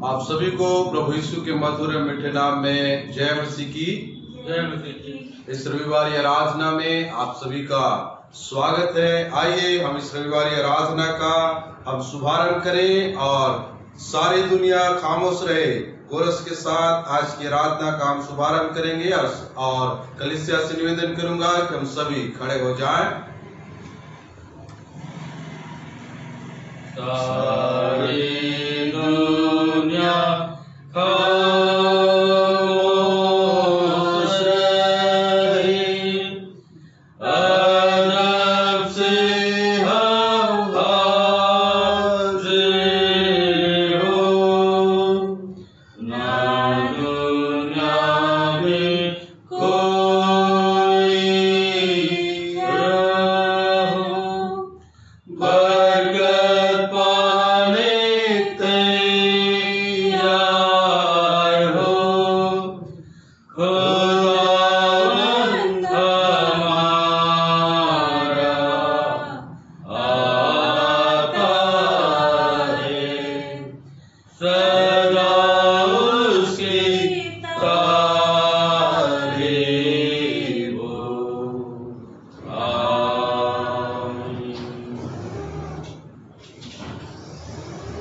आप सभी को प्रभु यीशु के मधुर मीठे नाम में जय मसीह की। जय मसीह की। इस रविवार आराधना में आप सभी का स्वागत है। आइए हम इस रविवार आराधना का हम शुभारंभ करें और सारी दुनिया खामोश रहे। कोरस के साथ आज की आराधना का हम शुभारंभ करेंगे और कलीसिया से निवेदन करूंगा कि हम सभी खड़े हो जाएं। सारी दुनिया खामोश रहे, अरब से हम हाजिर हो, ना दुनिया में कोई रहो, बरकत पाने तैयार हो, खुदावंद हमारा आता है, सदा उसकी तारीफ हो। आमीन।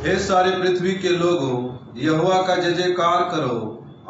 हे सारे पृथ्वी के लोगों, यहोवा का जय जयकार करो,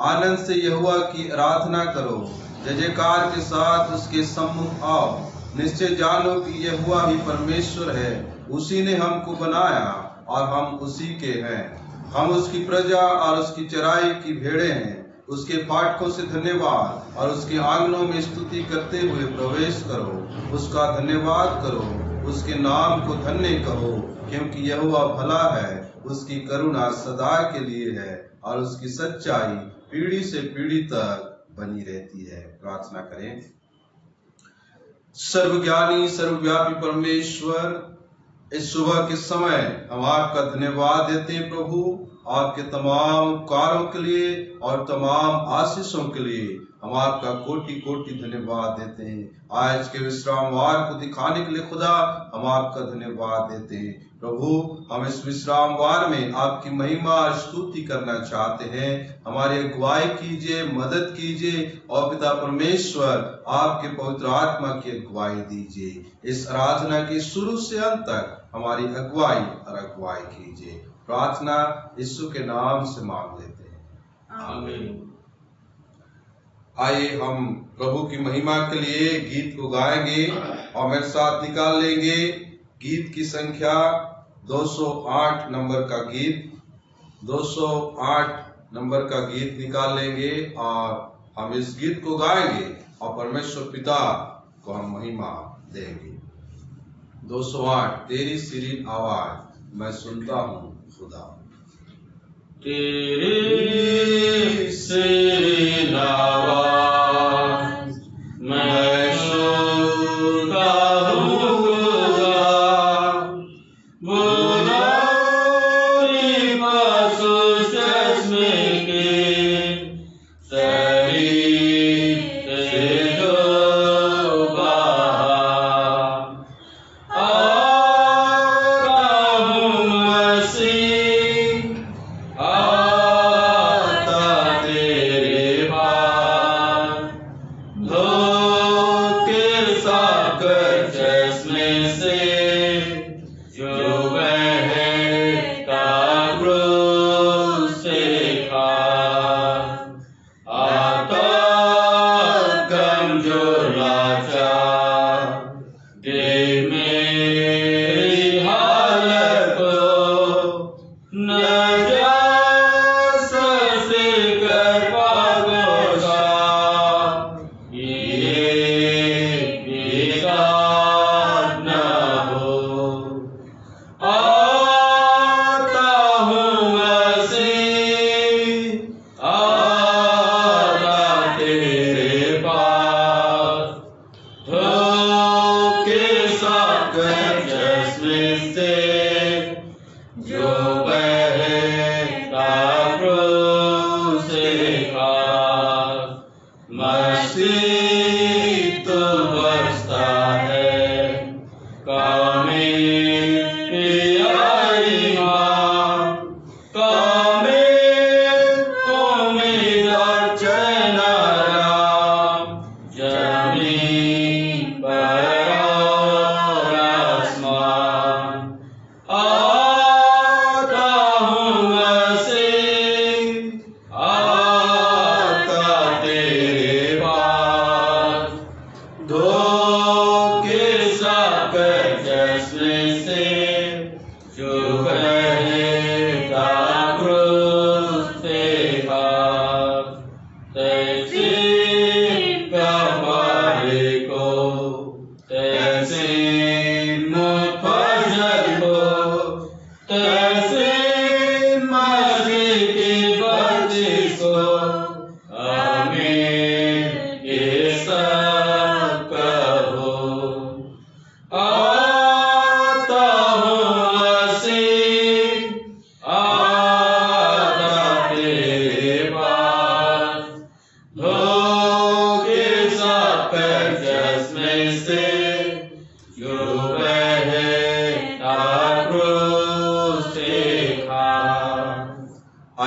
आनंद से यहोवा की आराधना करो, जय जयकार के साथ उसके सम्मुख आओ। निश्चय जानो कि यहोवा ही परमेश्वर है, उसी ने हमको बनाया और हम उसी के हैं। हम उसकी प्रजा और उसकी चराई की भेड़े हैं। उसके फाटकों से धन्यवाद और उसके आंगनों में स्तुति करते हुए प्रवेश करो। उसका धन्यवाद करो, उसके नाम को धन्य कहो, क्योंकि यहोवा भला है, उसकी करुणा सदा के लिए है और उसकी सच्चाई पीढ़ी से पीढ़ी तक बनी रहती है। प्रार्थना करें। सर्वज्ञानी सर्वव्यापी परमेश्वर, इस सुबह के समय हम आपका धन्यवाद देते हैं प्रभु, आपके तमाम उपकारों के लिए और तमाम आशीषों के लिए हम आपका कोटि कोटि धन्यवाद देते हैं। आज के विश्रामवार को दिखाने के लिए खुदा हम आपका धन्यवाद देते हैं प्रभु। हम इस विश्रामवार में आपकी महिमा और स्तुति करना चाहते हैं। हमारी अगुवाई कीजिए, मदद कीजिए और पिता परमेश्वर आपके पवित्र आत्मा की अगुवाई दीजिए। इस आराधना के शुरू से अंत तक हमारी अगुवाई कीजिए। प्रार्थना यीशु के नाम से मांग लेते हैं, आमीन। आइए हम प्रभु की महिमा के लिए गीत को गाएंगे और मेरे साथ निकाल लेंगे गीत की संख्या 208 नंबर का गीत। 208 नंबर का गीत निकाल लेंगे और हम इस गीत को गाएंगे और परमेश्वर पिता को हम महिमा देंगे। 208 तेरी सीरीन आवाज मैं सुनता हूँ खुदा। तेरी सीरीन आवाज मैं सुनता हूँ खुदा, बुलानी पासों चश्मे के सही से जो बहा, आता हूँ मसीह, आता तेरे पास, धोखे साकर चश्मे से जो बहता क्रूस से खास, आता कमजोर लाचार, देख मेरी हालत को, नजाकत से कर पागोशा, ये बेकार न हो। आता हूँ मसीह, आता तेरे पास, धोखे साकर चश्मे से जो बहता क्रूस से खास, मसीह तो बरसता है कामिल प्यारी माँ, कामिल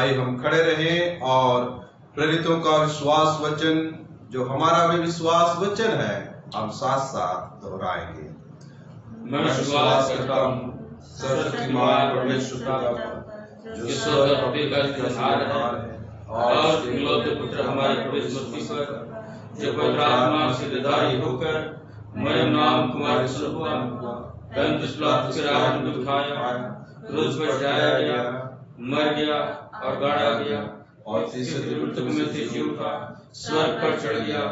आइए हम खड़े रहें और प्रेरितों का विश्वास वचन जो हमारा भी विश्वास वचन है हम साथ साथ दोहराएंगे। मैं विश्वास करता हूँ सर्वशक्तिमान परमेश्वर का जो स्वर्ग पृथ्वी का सृजनहार है और इकलौते पुत्र हमारे प्रभु यीशु मसीह पर जो पवित्र आत्मा से हृदय होकर मरियम नाम कुमारी से हुआ, दंत पिलातुस के राज में दिखाया, क्रूस पर चढ़ाया गया, मर गया और गाड़ा गया और तीसरे दिन मृतकों में से जी उठा, स्वर्ग पर चढ़ गया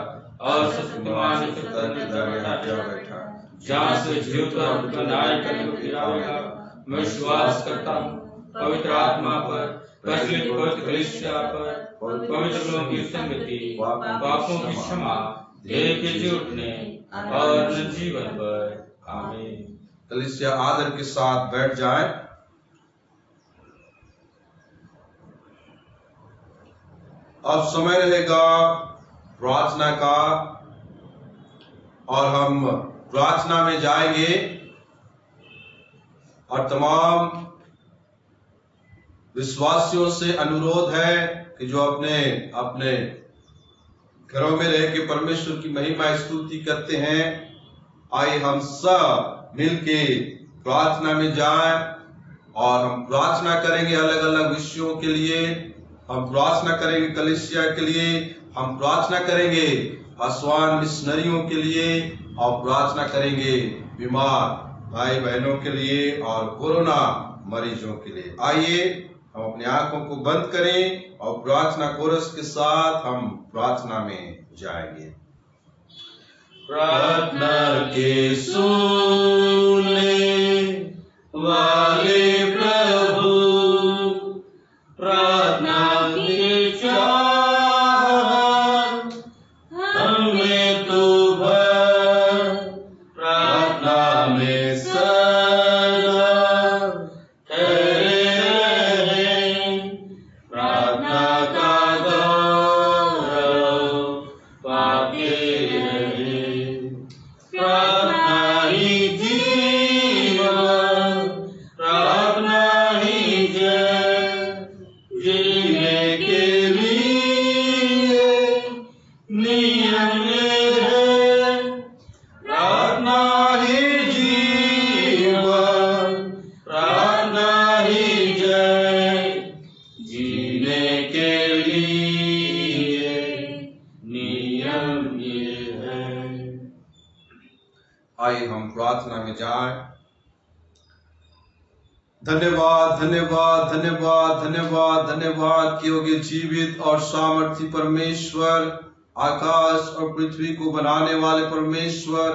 और सर्वशक्तिमान के दाहिने बैठा, जहाँ से जीवित और मृत का न्याय करने को फिर आएगा। मैं विश्वास करता हूँ पवित्र आत्मा पर, प्रचलित पवित्र कलीसिया पर, पवित्र लोगों की संगति, पापों की क्षमा, देह के जी उठने और जीवन पर। आमीन। कलीसिया आदर के साथ बैठ जाएं। अब समय रहेगा प्रार्थना का और हम प्रार्थना में जाएंगे और तमाम विश्वासियों से अनुरोध है कि जो अपने अपने घरों में रह के परमेश्वर की महिमा स्तुति करते हैं, आइए हम सब मिलके प्रार्थना में जाएं और हम प्रार्थना करेंगे अलग अलग विषयों के लिए। हम प्रार्थना करेंगे कलीसिया के लिए, हम प्रार्थना करेंगे आसवान मिशनरियों के लिए और प्रार्थना करेंगे बीमार भाई बहनों के लिए और कोरोना मरीजों के लिए। आइए हम अपनी आंखों को बंद करें और प्रार्थना कोरस के साथ हम प्रार्थना में जाएंगे। प्रार्थना के सुनने वाले प्रभु, प्रार्थना की चाहत हमें तू भर, प्रार्थना में सदा ठहरे रहे, प्रार्थना का गौरव पाते रहे। प्रार्थना ही जीवन, प्रार्थना ही जय, जीने के लिए नियम ये है। प्रार्थना ही जीवन, प्रार्थना ही जय, जीने के लिए नियम ये है। आइए हम प्रार्थना में जाएं। धन्यवाद धन्यवाद धन्यवाद धन्यवाद धन्यवाद कि योग्य जीवित और सामर्थी परमेश्वर, आकाश और पृथ्वी को बनाने वाले परमेश्वर,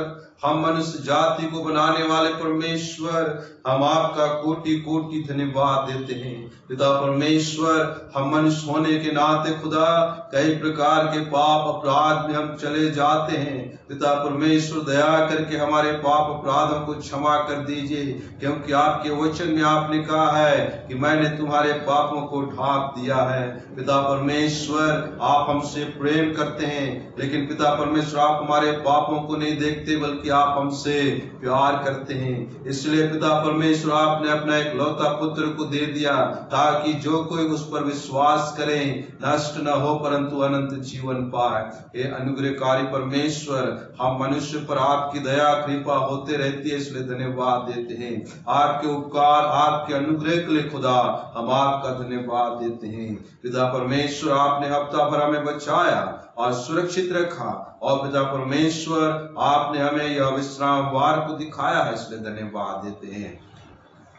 हम मनुष्य जाति को बनाने वाले परमेश्वर, हम आपका कोटि कोटि धन्यवाद देते हैं। पिता परमेश्वर, हम मनुष्य होने के नाते खुदा कई प्रकार के पाप अपराध में हम चले जाते हैं। पिता परमेश्वर, दया करके हमारे पाप अपराधों को क्षमा कर दीजिए, क्योंकि आपके वचन में आपने कहा है कि मैंने तुम्हारे पापों को ढांप दिया है। पिता परमेश्वर, आप हमसे प्रेम करते हैं, लेकिन पिता परमेश्वर आप हमारे पापों को नहीं देखते, बल्कि आप हमसे प्यार करते हैं। इसलिए पिता परमेश्वर, आपने अपना एक लौता पुत्र को दे दिया ताकि जो कोई उस पर विश्वास करे नष्ट न हो परंतु अनंत जीवन पाए। हे अनुग्रहकारी परमेश्वर, हम मनुष्य पर आपकी दया कृपा होते रहती है, इसलिए धन्यवाद देते हैं। आपके उपकार आपके अनुग्रह के लिए खुदा हम आपका धन्यवाद देते हैं। पिता परमेश्वर, आपने हफ्ता भर हमें बचाया और सुरक्षित रखा, और पिता परमेश्वर आपने हमें यह विश्रामवार को दिखाया है, इसलिए धन्यवाद देते हैं।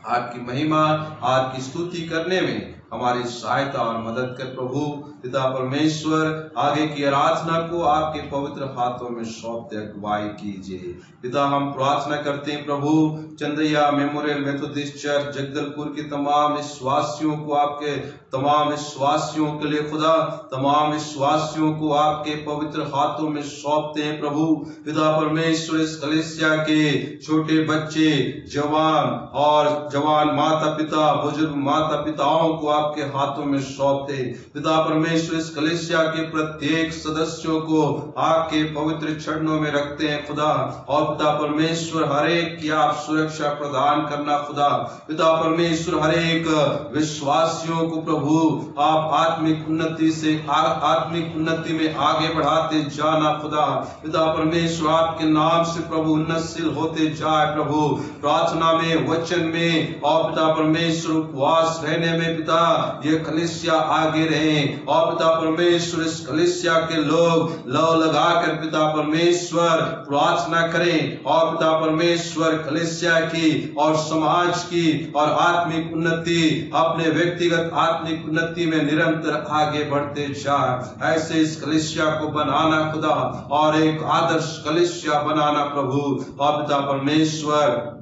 आपकी महिमा आपकी स्तुति करने में हमारी सहायता और मदद कर प्रभु। पिता परमेश्वर, आगे की आराधना को आपके पवित्र हाथों में सौंपते अगुवाई कीजिए। पिता हम प्रार्थना करते हैं प्रभु, Chandriya memorial Methodist church Jagdalpur के तमाम विश्वासियों को, आपके तमाम विश्वासियों के लिए खुदा, तमाम विश्वासियों को आपके पवित्र हाथों में सौंपते हैं प्रभु। पिता परमेश्वर, इस कलीसिया के छोटे बच्चे, जवान और जवान माता पिता, बुजुर्ग माता पिताओं को आपके हाथों में सौंपते। पिता परमेश्वर इस कलीसिया के प्रत्येक सदस्यों को आपके पवित्र चरणों में रखते हैं खुदा। और पिता परमेश्वर हर एक की आप सुरक्षा प्रदान करना खुदा। पिता परमेश्वर हर एक विश्वासियों को प्रभु आप आत्मिक उन्नति में आगे बढ़ाते जाना खुदा। पिता परमेश्वर आपके नाम से प्रभु उन्नतशील होते जाए प्रभु, प्रार्थना में, वचन में और पिता परमेश्वर उपवास रहने में पिता ये कलीसिया आगे रहे। और पिता परमेश्वर इस कलीसिया के लोग लव लगाकर पिता परमेश्वर प्रार्थना करें और पिता परमेश्वर कलीसिया की और समाज की और आत्मिक उन्नति, अपने व्यक्तिगत आत्मिक उन्नति में निरंतर आगे बढ़ते जाए। ऐसे इस कलीसिया को बनाना खुदा और एक आदर्श कलीसिया बनाना प्रभु। और पिता परमेश्वर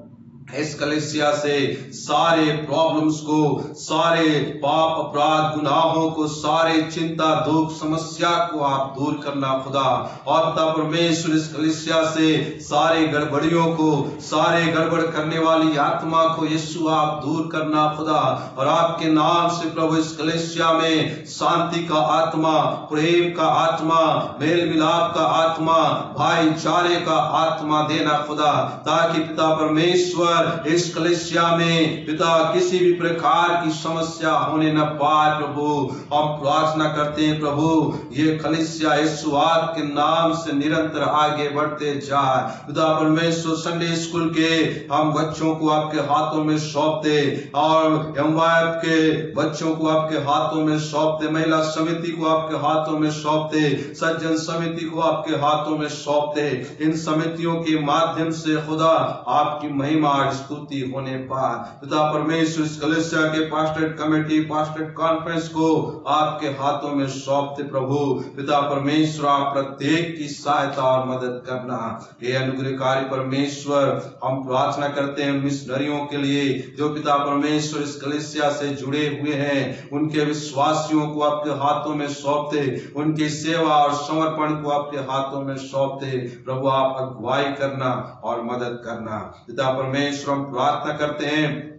इस कलीसिया से सारे प्रॉब्लम्स को, सारे पाप अपराध गुनाहों को, सारे चिंता दुख समस्या को आप दूर करना खुदा। और पिता परमेश्वर इस कलीसिया से सारे गड़बड़ियों को, सारे गड़बड़ करने वाली आत्मा को यीशु आप दूर करना खुदा। और आपके नाम से प्रभु इस कलीसिया में शांति का आत्मा, प्रेम का आत्मा, मेल मिलाप का आत्मा, भाईचारे का आत्मा देना खुदा, ताकि पिता परमेश्वर इस कलीसिया में पिता किसी भी प्रकार की समस्या होने न पाए प्रभु। हम प्रार्थना करते हैं प्रभु ये कलीसिया यीशु के नाम से निरंतर आगे बढ़ते जाए। पिता परमेश्वर संडे स्कूल के हम बच्चों को आपके हाथों में सौंपते और एमवाईएफ के बच्चों को आपके हाथों में सौंपते, महिला समिति को आपके हाथों में सौंपते, सज्जन समिति को आपके हाथों में सौंपते। इन समितियों के माध्यम से खुदा आपकी महिमा स्तुति होने पाए। पिता परमेश्वर इस कलीसिया के पास्टर कमेटी, पास्टर कॉन्फ्रेंस को आपके हाथों में सौंपते प्रभु। पिता परमेश्वर आप प्रत्येक की सहायता और मदद करना। हे अनुग्रहकारी परमेश्वर हम प्रार्थना करते हैं मिशनरियों के लिए जो पिता परमेश्वर इस कलीसिया से जुड़े हुए हैं, उनके विश्वासियों को आपके हाथों में सौंपते, उनकी सेवा और समर्पण को आपके हाथों में सौंपते प्रभु। आप अगुवाई करना और मदद करना। पिता परमेश्वर हम प्रार्थना करते हैं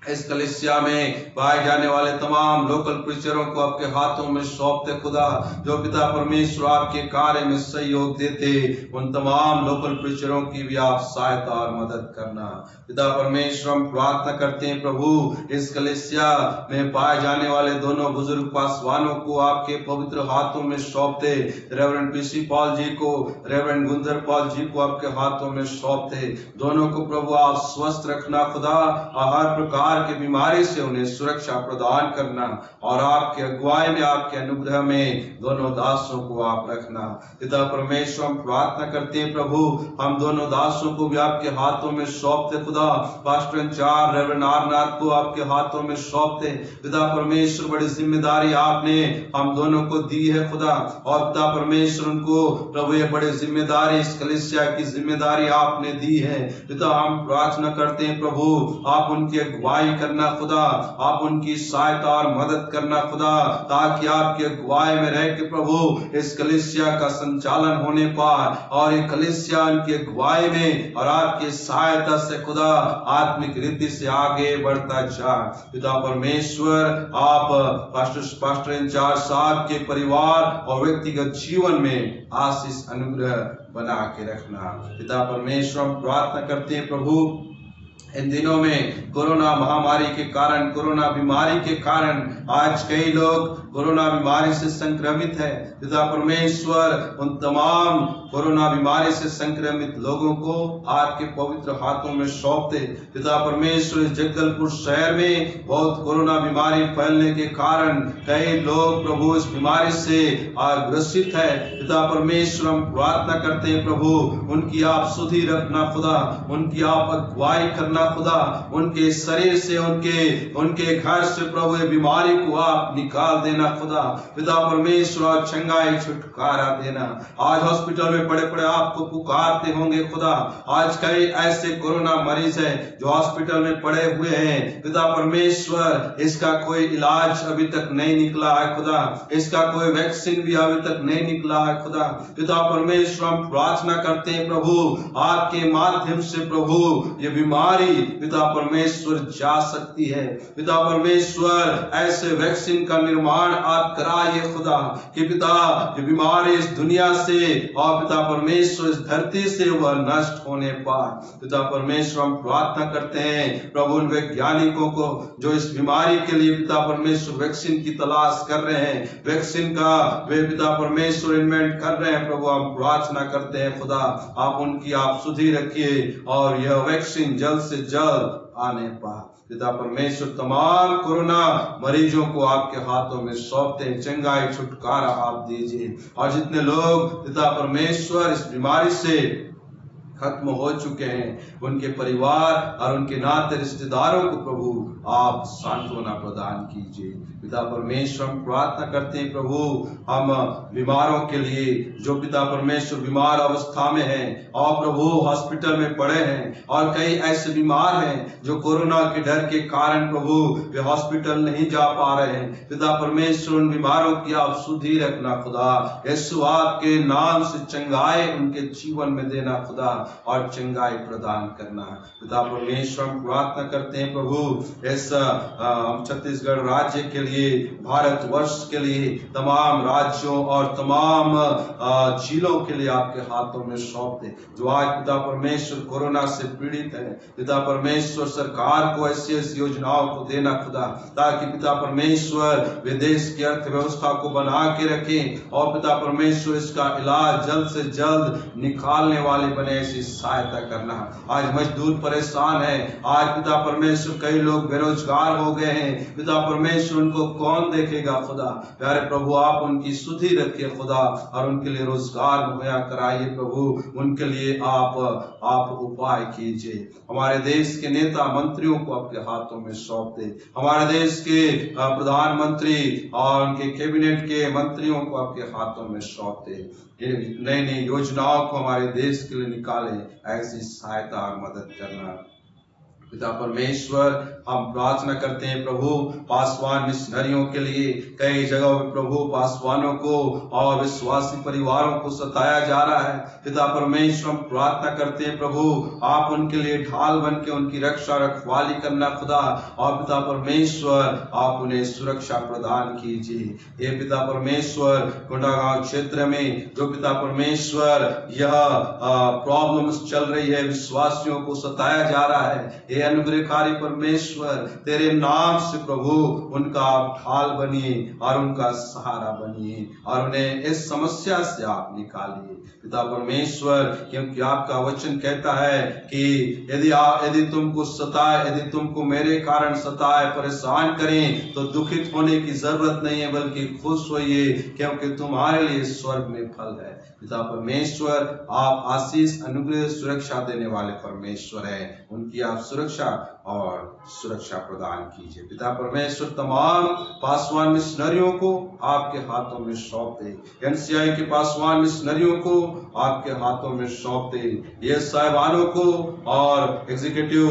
इस कलीसिया में पाए जाने वाले तमाम लोकल प्रीचरों को आपके हाथों में सौंपते खुदा, जो पिता परमेश्वर आपके कार्य में सहयोग देते, उन तमाम लोकल प्रीचरों की भी आप सहायता और मदद करना। पिता परमेश्वर हम प्रार्थना करते हैं प्रभु इस कलीसिया में पाए जाने वाले दोनों बुजुर्ग पासवानों को आपके पवित्र हाथों में सौंपते, रेवरेंड पीसी पॉल जी को, रेवरेंड गुंदर पॉल जी को आपके हाथों में सौंपते। दोनों को प्रभु आप स्वस्थ रखना खुदा, हर प्रकार की बीमारी से उन्हें सुरक्षा प्रदान करना और आपके अगुवाई में, आपके अनुग्रह में दोनों दासों को आप रखना। पिता परमेश्वर हम प्रार्थना करते हैं प्रभु हम दोनों दासों को भी आपके हाथों में सौंपते खुदा। पास्टर इंचार्ज रेवरेंड आरनाथ को आपके हाथों में सौंपते। पिता परमेश्वर बड़ी जिम्मेदारी आपने हम दोनों को दी है खुदा, और पिता परमेश्वर उनको प्रभु ये बड़ी जिम्मेदारी, इस कलीसिया की जिम्मेदारी आपने दी है। पिता हम प्रार्थना करते हैं प्रभु आप उनकी अगुवाई करना खुदा, आप उनकी सहायता और मदद करना खुदा, ताकि आपके अगुवाई में रह के प्रभु इस कलीसिया का संचालन होने पाए और ये कलीसिया उनकी अगुवाई में और आपकी सहायता से खुदा आत्मिक रीति से आगे बढ़ता जाए। पिता परमेश्वर आप पास्टर इंचार्ज साहब के परिवार और व्यक्तिगत जीवन में आशीष अनुग्रह बना के रखना। पिता परमेश्वर हम प्रार्थना करते हैं प्रभु इन दिनों में कोरोना महामारी के कारण, कोरोना बीमारी के कारण आज कई लोग कोरोना बीमारी से संक्रमित है। पिता परमेश्वर उन तमाम कोरोना बीमारी से संक्रमित लोगों को आपके पवित्र हाथों में सौंपते। पिता परमेश्वर जगदलपुर शहर में बहुत कोरोना बीमारी फैलने के कारण कई लोग प्रभु इस बीमारी से ग्रसित है। पिता परमेश्वर हम प्रार्थना करते हैं प्रभु उनकी आप सुधि रखना खुदा, उनकी आप अगुवाई करना खुदा, उनके शरीर से, उनके घर से प्रभु बीमारी को आप निकाल देना खुदा। पिता परमेश्वर चंगाई छुटकारा देना। आज हॉस्पिटल में में पड़े पड़े आपको पुकारते होंगे खुदा। आज कई ऐसे कोरोना मरीज हैं जो हॉस्पिटल में पड़े हुए हैं पिता परमेश्वर, इसका कोई इलाज अभी तक नहीं निकला है खुदा, इसका कोई वैक्सीन भी अभी तक नहीं निकला है खुदा। पिता परमेश्वर, हम प्रार्थना करते हैं प्रभु, आपके माध्यम से प्रभु ये बीमारी पिता परमेश्वर जा सकती है। पिता परमेश्वर, ऐसे वैक्सीन का निर्माण आप कराइए खुदा कि पिता ये बीमारी इस दुनिया से और पिता परमेश्वर इस धरती से वह नष्ट होने पाए। पिता परमेश्वर, हम प्रार्थना करते हैं प्रभु उन वैज्ञानिकों को जो इस बीमारी के लिए पिता परमेश्वर वैक्सीन की तलाश कर रहे हैं, वैक्सीन का वे पिता परमेश्वर इन्वेंट कर रहे हैं प्रभु, हम प्रार्थना करते हैं खुदा आप उनकी आप सुधि रखिए और यह वैक्सीन जल्द से जल्द आने पाए। पिता परमेश्वर, तमाम कोरोना मरीजों को आपके हाथों में सौंपते हैं, चंगाई छुटकारा आप दीजिए। और जितने लोग पिता परमेश्वर इस बीमारी से खत्म हो चुके हैं, उनके परिवार और उनके नाते रिश्तेदारों को प्रभु आप सांत्वना प्रदान कीजिए। पिता परमेश्वर, हम प्रार्थना करते हैं प्रभु हम बीमारों के लिए जो पिता परमेश्वर बीमार अवस्था में हैं और प्रभु हॉस्पिटल में पड़े हैं, और कई ऐसे बीमार हैं जो कोरोना के डर के कारण प्रभु वे हॉस्पिटल नहीं जा पा रहे हैं। पिता परमेश्वर, उन बीमारों की आप सुधि रखना खुदा। यीशु, आपके नाम से चंगाई उनके जीवन में देना खुदा और चंगाई प्रदान करना। पिता परमेश्वर, हम प्रार्थना करते हैं प्रभु इस छत्तीसगढ़ राज्य के लिए, भारत वर्ष के लिए, तमाम राज्यों और तमाम जिलों के लिए आपके हाथों में सौंप दे जो आज पिता परमेश्वर कोरोना से पीड़ित है। पिता परमेश्वर, सरकार को ऐसी ऐसी योजनाओं को देना खुदा ताकि पिता परमेश्वर वे देश की अर्थव्यवस्था को बना के रखें और पिता परमेश्वर इसका इलाज जल्द से जल्द निकालने वाले बने, ऐसी सहायता करना। आज मजदूर परेशान है, आज पिता परमेश्वर कई लोग बेरोजगार हो गए हैं, पिता परमेश्वर उनको कौन देखेगा खुदा। प्यारे प्रभु, आप उनकी सुधि रखिए खुदा और उनके लिए रोजगार मुहैया कराइए प्रभु, उनके लिए आप उपाय कीजिए। हमारे देश के नेता मंत्रियों को आपके हाथों में सौंप दे, हमारे देश के प्रधानमंत्री और उनके कैबिनेट के मंत्रियों को आपके हाथों में सौंप दे, नई नई योजनाओं को हमारे देश के लिए निकाले, ऐसी सहायता और मदद करना। पिता परमेश्वर, हम प्रार्थना करते हैं प्रभु पासवान मिशनरियों के लिए। कई जगहों पर प्रभु पासवानों को और विश्वासी परिवारों को सताया जा रहा है। पिता परमेश्वर, हम प्रार्थना करते हैं प्रभु आप उनके लिए ढाल बन के उनकी रक्षा रखवाली करना खुदा, और पिता परमेश्वर आप उन्हें सुरक्षा प्रदान कीजिए। ये पिता परमेश्वर, कोंडागांव क्षेत्र में जो पिता परमेश्वर यह प्रॉब्लम्स चल रही है, विश्वासियों को सताया जा रहा है, अनुग्रहकारी परमेश्वर तेरे नाम से प्रभु उनका आप ढाल बनिए और उनका सहारा बनिए और उन्हें इस समस्या से आप निकालिए। पिता परमेश्वर, क्योंकि आपका वचन कहता है कि यदि तुमको सताए, यदि तुमको मेरे कारण सताए, परेशान करें, तो दुखित होने की जरूरत नहीं है, बल्कि खुश होइए क्योंकि तुम्हारे लिए स्वर्ग में फल है। पिता परमेश्वर, आप आशीष, अनुग्रह, सुरक्षा देने वाले परमेश्वर हैं, उनकी आप सुरक्षा प्रदान कीजिए। पिता परमेश्वर, तमाम पासवान मिशनरियों को आपके हाथों में सौंप दे, एनसीआई के पासवान मिशनरियों को आपके हाथों में सौंप दे, ये साहिबानों को और एग्जीक्यूटिव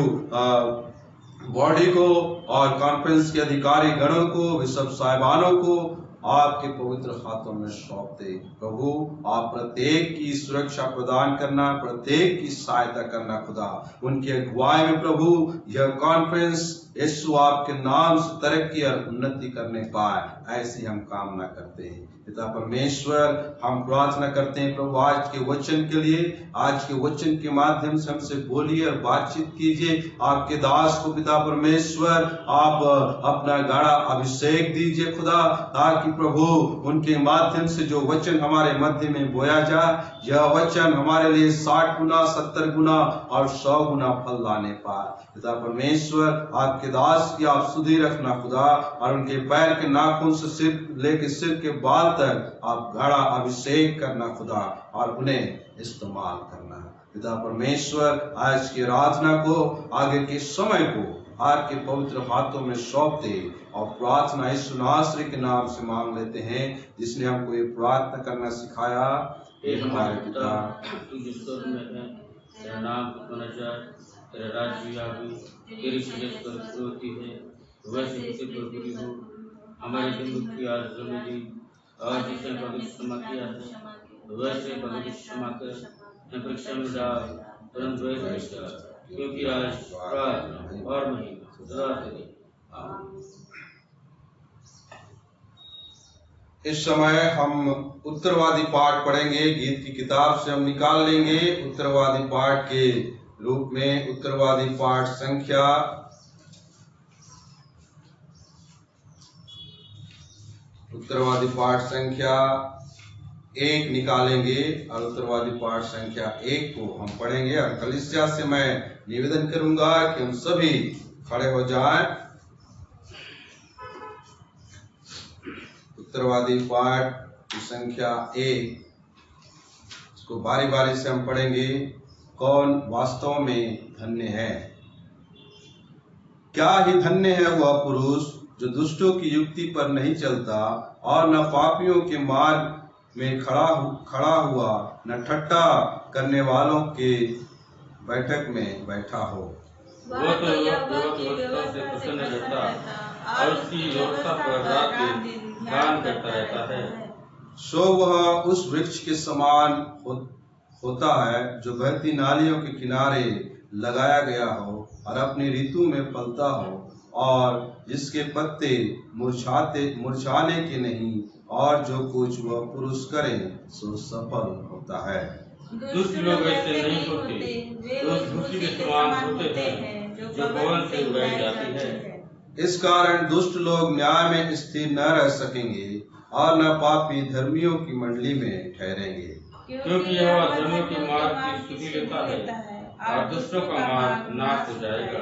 बॉडी को और कॉन्फ्रेंस के अधिकारी गणों को, वे सब साहिबानों को आपके पवित्र हाथों में सौंप दे। प्रभु, आप प्रत्येक की सुरक्षा प्रदान करना, प्रत्येक की सहायता करना खुदा, उनकी अगुवाई में प्रभु यह कॉन्फ्रेंस यीशु आपके नाम से तरक्की और उन्नति करने पाए, ऐसी हम कामना करते हैं। पिता परमेश्वर, हम प्रार्थना करते हैं प्रभु आज के वचन के लिए, आज के वचन के माध्यम से हमसे बोलिए और बातचीत कीजिए। आपके दास को पिता परमेश्वर आप अपना गाढ़ा अभिषेक दीजिए खुदा, ताकि प्रभु उनके माध्यम से जो वचन हमारे मध्य में बोया जाए, यह वचन हमारे लिए 60 गुना, 70 गुना और 100 गुना फल लाने पाए। पिता परमेश्वर, आपके दास की आप सुधि रखना खुदा, और उनके पैर के नाखून से सिर लेके सिर के बाल तक आप गाढ़ा अभिषेक करना खुदा, और उन्हें इस्तेमाल करना। पिता परमेश्वर, आज की आराधना को, आगे के समय को आपके पवित्र हाथों में सौंप दे, और प्रार्थना यीशु नासरी के नाम से मांग लेते हैं, जिसने हमको ये प्रार्थना करना सिखाया। हे हमारे पिता, तू जो स्वर्ग में है, तेरा नाम होना जाए, तेरा राज्य आवे, तेरी इच्छा स्वर्ग में होती है वैसे पृथ्वी पर पूरी हो। हमारे दिन की आज हमें दी, और जिसने पवित्र क्षमा किया है वैसे पवित्र क्षमा कर, न परीक्षा में डाल तुरंत वैसे कर, क्योंकि आज प्रार्थना और महिमा सदा तेरी। आमीन। इस समय हम उत्तरवादी पाठ पढ़ेंगे। गीत की किताब से हम निकाल लेंगे उत्तरवादी पाठ के रूप में उत्तरवादी पाठ संख्या 1 निकालेंगे और उत्तरवादी पाठ संख्या 1 को हम पढ़ेंगे। और कलीसिया से मैं निवेदन करूंगा कि हम सभी खड़े हो जाएं। उत्तरवादी पाठ की संख्या 1, इसको बारी बारी से हम पढ़ेंगे। कौन वास्तव में धन्य है? क्या ही धन्य है वह पुरुष जो दुष्टों की युक्ति पर नहीं चलता और न पापियों के मार्ग में खड़ा हुआ, न ठट्टा करने वालों के बैठक में बैठा हो। वह तो व्यवस्था से प्रसन्न रहता और उसकी व्यवस्था पर रात दिन ध्यान करता रहता है। सो वह उस वृक्ष के समान होता है जो बहती नालियों के किनारे लगाया गया हो और अपनी ऋतु में फलता हो, और जिसके पत्ते मुरझाने के नहीं, और जो कुछ वह पुरुष करे सो सफल होता है। दुष्ट लोग ऐसे नहीं होते, वे उस भूसी के समान होते हैं जो पवन से उड़ाई जाती है। इस कारण दुष्ट लोग न्याय में स्थिर न रह सकेंगे और न पापी धर्मियों की मंडली में ठहरेंगे। क्योंकि यह धर्मियों के मार्ग की स्तुति लेता है और दुष्टों का मार्ग नाश हो जाएगा।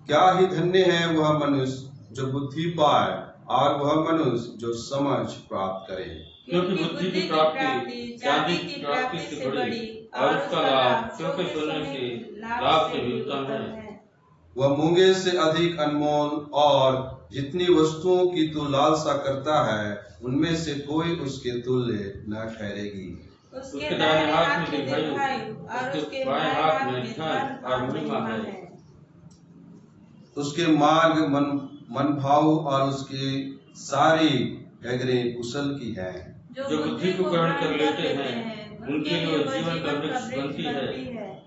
क्या ही धन्य है वह मनुष्य जो बुद्धि पाए और वह मनुष्य जो समझ प्राप्त करे। क्योंकि बुद्धि की प्राप्ति चांदी की प्राप्ति से बड़ी और उसका लाभ चौके सोने से लाभ से भी उत्तम है। वह मूंगे से अधिक अनमोल, और जितनी वस्तुओं की तू लालसा करता है उनमें से कोई उसके तुल्य न ठहरेगी। उसके दाहिने हाथ में दीर्घायु और उसके बाएं हाथ में धन और महिमा है। उसके मार्ग मन भाव और उसकी सारी डगरें कुशल की है। जो बुद्धि को ग्रहण कर लेते हैं उनके लिए जीवन का वृक्ष बनती है,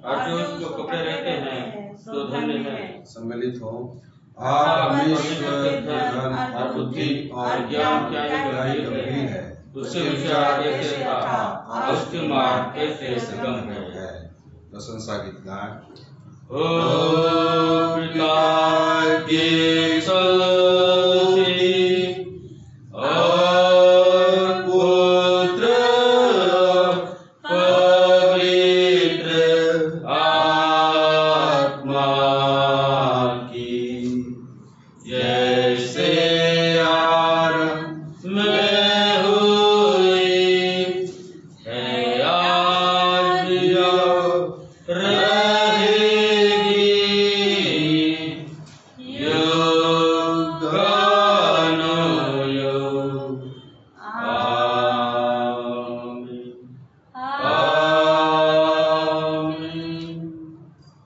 और जो उसको पकड़े रहते हैं तो धन्य है। सम्मिलित हो। आप परमेश्वर के धन और बुद्धि और ज्ञान क्या है, उससे विचार कैसे था और उसके मार्ग कैसे सुगम है। प्रशंसा गीत गाएं। ओ पिता की स्तुति और पुत्र पवित्र आत्मा की, जैसे आरंभ में हुई है आज भी रहेगी युगानुयुग।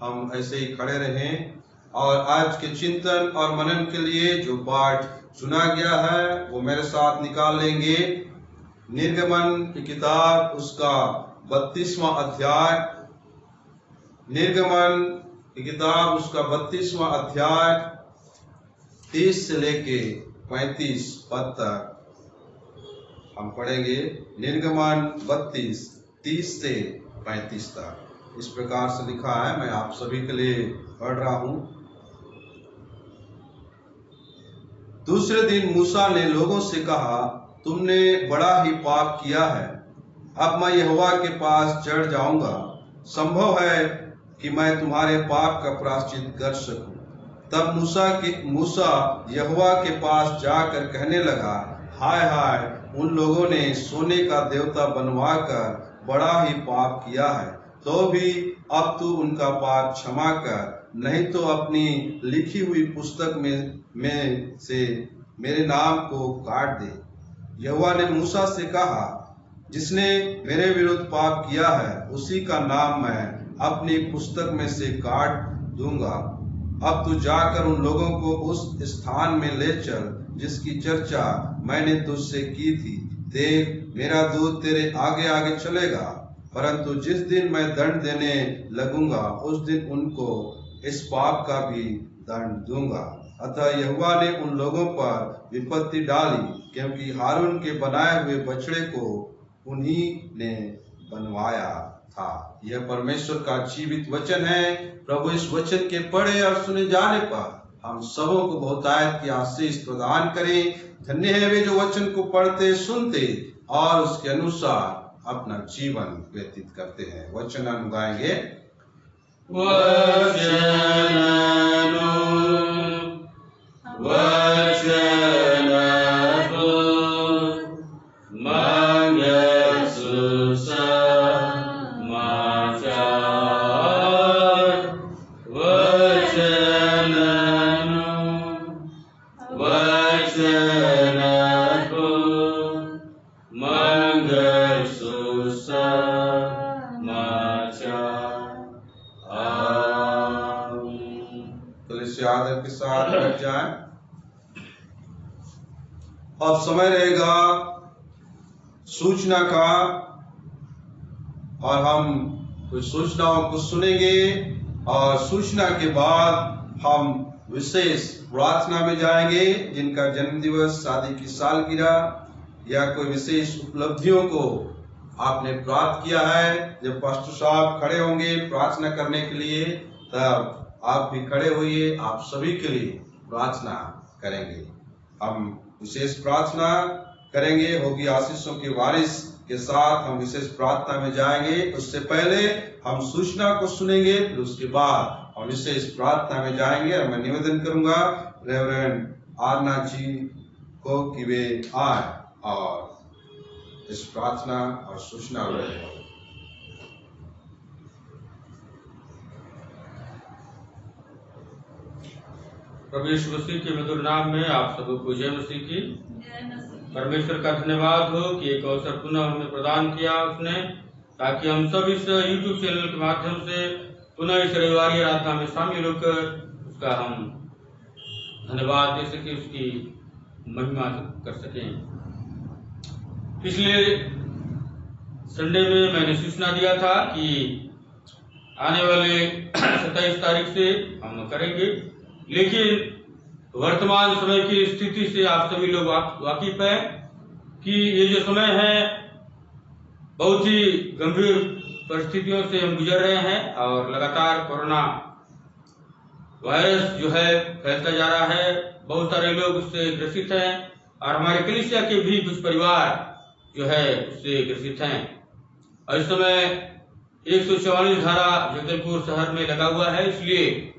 हम ऐसे ही खड़े रहें और आज के चिंतन और मनन के लिए जो पाठ चुना गया है वो मेरे साथ निकाल लेंगे। निर्गमन की किताब उसका 32वां अध्याय, निर्गमन की किताब उसका 32वां अध्याय 30 से लेके 35 पद तक हम पढ़ेंगे। निर्गमन 32 30 से 35 तक इस प्रकार से लिखा है। मैं आप सभी के लिए पढ़ रहा हूं। दूसरे दिन मूसा ने लोगों से कहा, तुमने बड़ा ही पाप किया है। अब मैं यहोवा के पास चढ़ जाऊंगा। संभव है कि मैं तुम्हारे पाप का प्रायश्चित कर सकूं। तब मूसा यहोवा के पास जाकर कहने लगा, हाय हाय, उन लोगों ने सोने का देवता बनवाकर बड़ा ही पाप किया है। तो भी अब तू उनका पाप क्षमा कर, नहीं तो अपनी लिखी हुई पुस्तक में से मेरे नाम को काट दे। यहोवा ने मूसा से कहा, जिसने मेरे विरुद्ध पाप किया है उसी का नाम मैं अपनी पुस्तक में से काट दूंगा। अब तू जाकर उन लोगों को उस स्थान में ले चल जिसकी चर्चा मैंने तुझसे की थी। देख, मेरा दूत तेरे आगे आगे चलेगा, परंतु जिस दिन मैं दंड देने लगूंगा उस दिन उनको इस पाप का भी दंड दूंगा। अतः यहोवा ने उन लोगों पर विपत्ति डाली, क्योंकि हारून के बनाए हुए बछड़े को उन्हीं ने बनवाया था। यह परमेश्वर का जीवित वचन है। प्रभु इस वचन के पढ़े और सुने जाने पर हम सबों को बहुतायत की आशीष प्रदान करें। धन्य है वे जो वचन को पढ़ते, सुनते और उसके अनुसार अपना जीवन व्यतीत करते हैं। वचन हम गाएंगे। आदर के साथ बैठ जाएं। अब समय रहेगा सूचना का और हम कुछ सूचनाओं को सुनेंगे और सूचना के बाद हम विशेष प्रार्थना में जाएंगे। जिनका जन्म दिवस, शादी की सालगिरह या कोई विशेष उपलब्धियों को आपने प्राप्त किया है, जब पास्टर साहब खड़े होंगे प्रार्थना करने के लिए तब आप भी खड़े होइए। आप सभी के लिए प्रार्थना करेंगे। हम विशेष प्रार्थना करेंगे, होगी आशीषों के वारिस के साथ हम विशेष प्रार्थना में जाएंगे। उससे पहले हम सूचना को सुनेंगे, फिर उसके बाद हम विशेष प्रार्थना में जाएंगे। और मैं निवेदन करूंगा रेवरेंड आरना जी को कि वे आए और इस प्रार्थना और सूचना में प्रभु यीशु मसीह के मधुर नाम में आप सबको जय मसीह की। परमेश्वर का धन्यवाद हो कि एक अवसर पुनः हमें प्रदान किया उसने, ताकि हम सब इस YouTube चैनल के माध्यम से पुनः इस रविवारी आराधना में शामिल होकर उसका हम धन्यवाद दे सके, उसकी महिमा कर सकें। पिछले संडे में मैंने सूचना दिया था कि आने वाले 27 तारीख से हम करेंगे, लेकिन वर्तमान समय की स्थिति से आप सभी लोग वाकिफ हैं कि ये जो समय है बहुत ही गंभीर परिस्थितियों से हम गुजर रहे हैं और लगातार कोरोना वायरस जो है फैलता जा रहा है। बहुत सारे लोग उससे ग्रसित हैं और हमारे कलीसिया के भी कुछ परिवार जो है उससे ग्रसित हैं। और इस समय 144 धारा जगदलपुर शहर में लगा हुआ है, इसलिए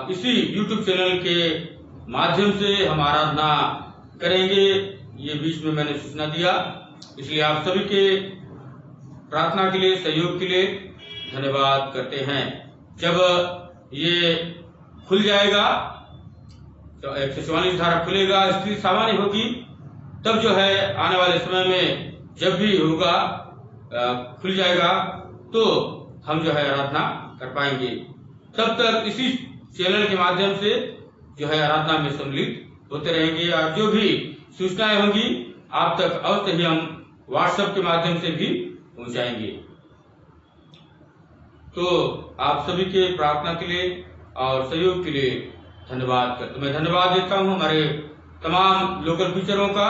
इसी YouTube चैनल के माध्यम से हम आराधना करेंगे। ये बीच में मैंने सूचना दिया, इसलिए आप सभी के प्रार्थना के लिए, सहयोग के लिए धन्यवाद करते हैं। जब ये खुल जाएगा तो 144 धारा खुलेगा, स्थिति सामान्य होगी, तब जो है आने वाले समय में जब भी होगा खुल जाएगा तो हम जो है आराधना कर पाएंगे। तब तक इसी चैनल के माध्यम से जो है आराधना में सम्मिलित होते रहेंगे और जो भी सूचनाएं होंगी आप तक अवश्य ही हम व्हाट्सएप के माध्यम से भी पहुंचाएंगे। तो आप सभी के प्रार्थना के लिए और सहयोग के लिए धन्यवाद करता हूं। मैं धन्यवाद देता हूं हमारे तमाम लोकल प्रीचरों का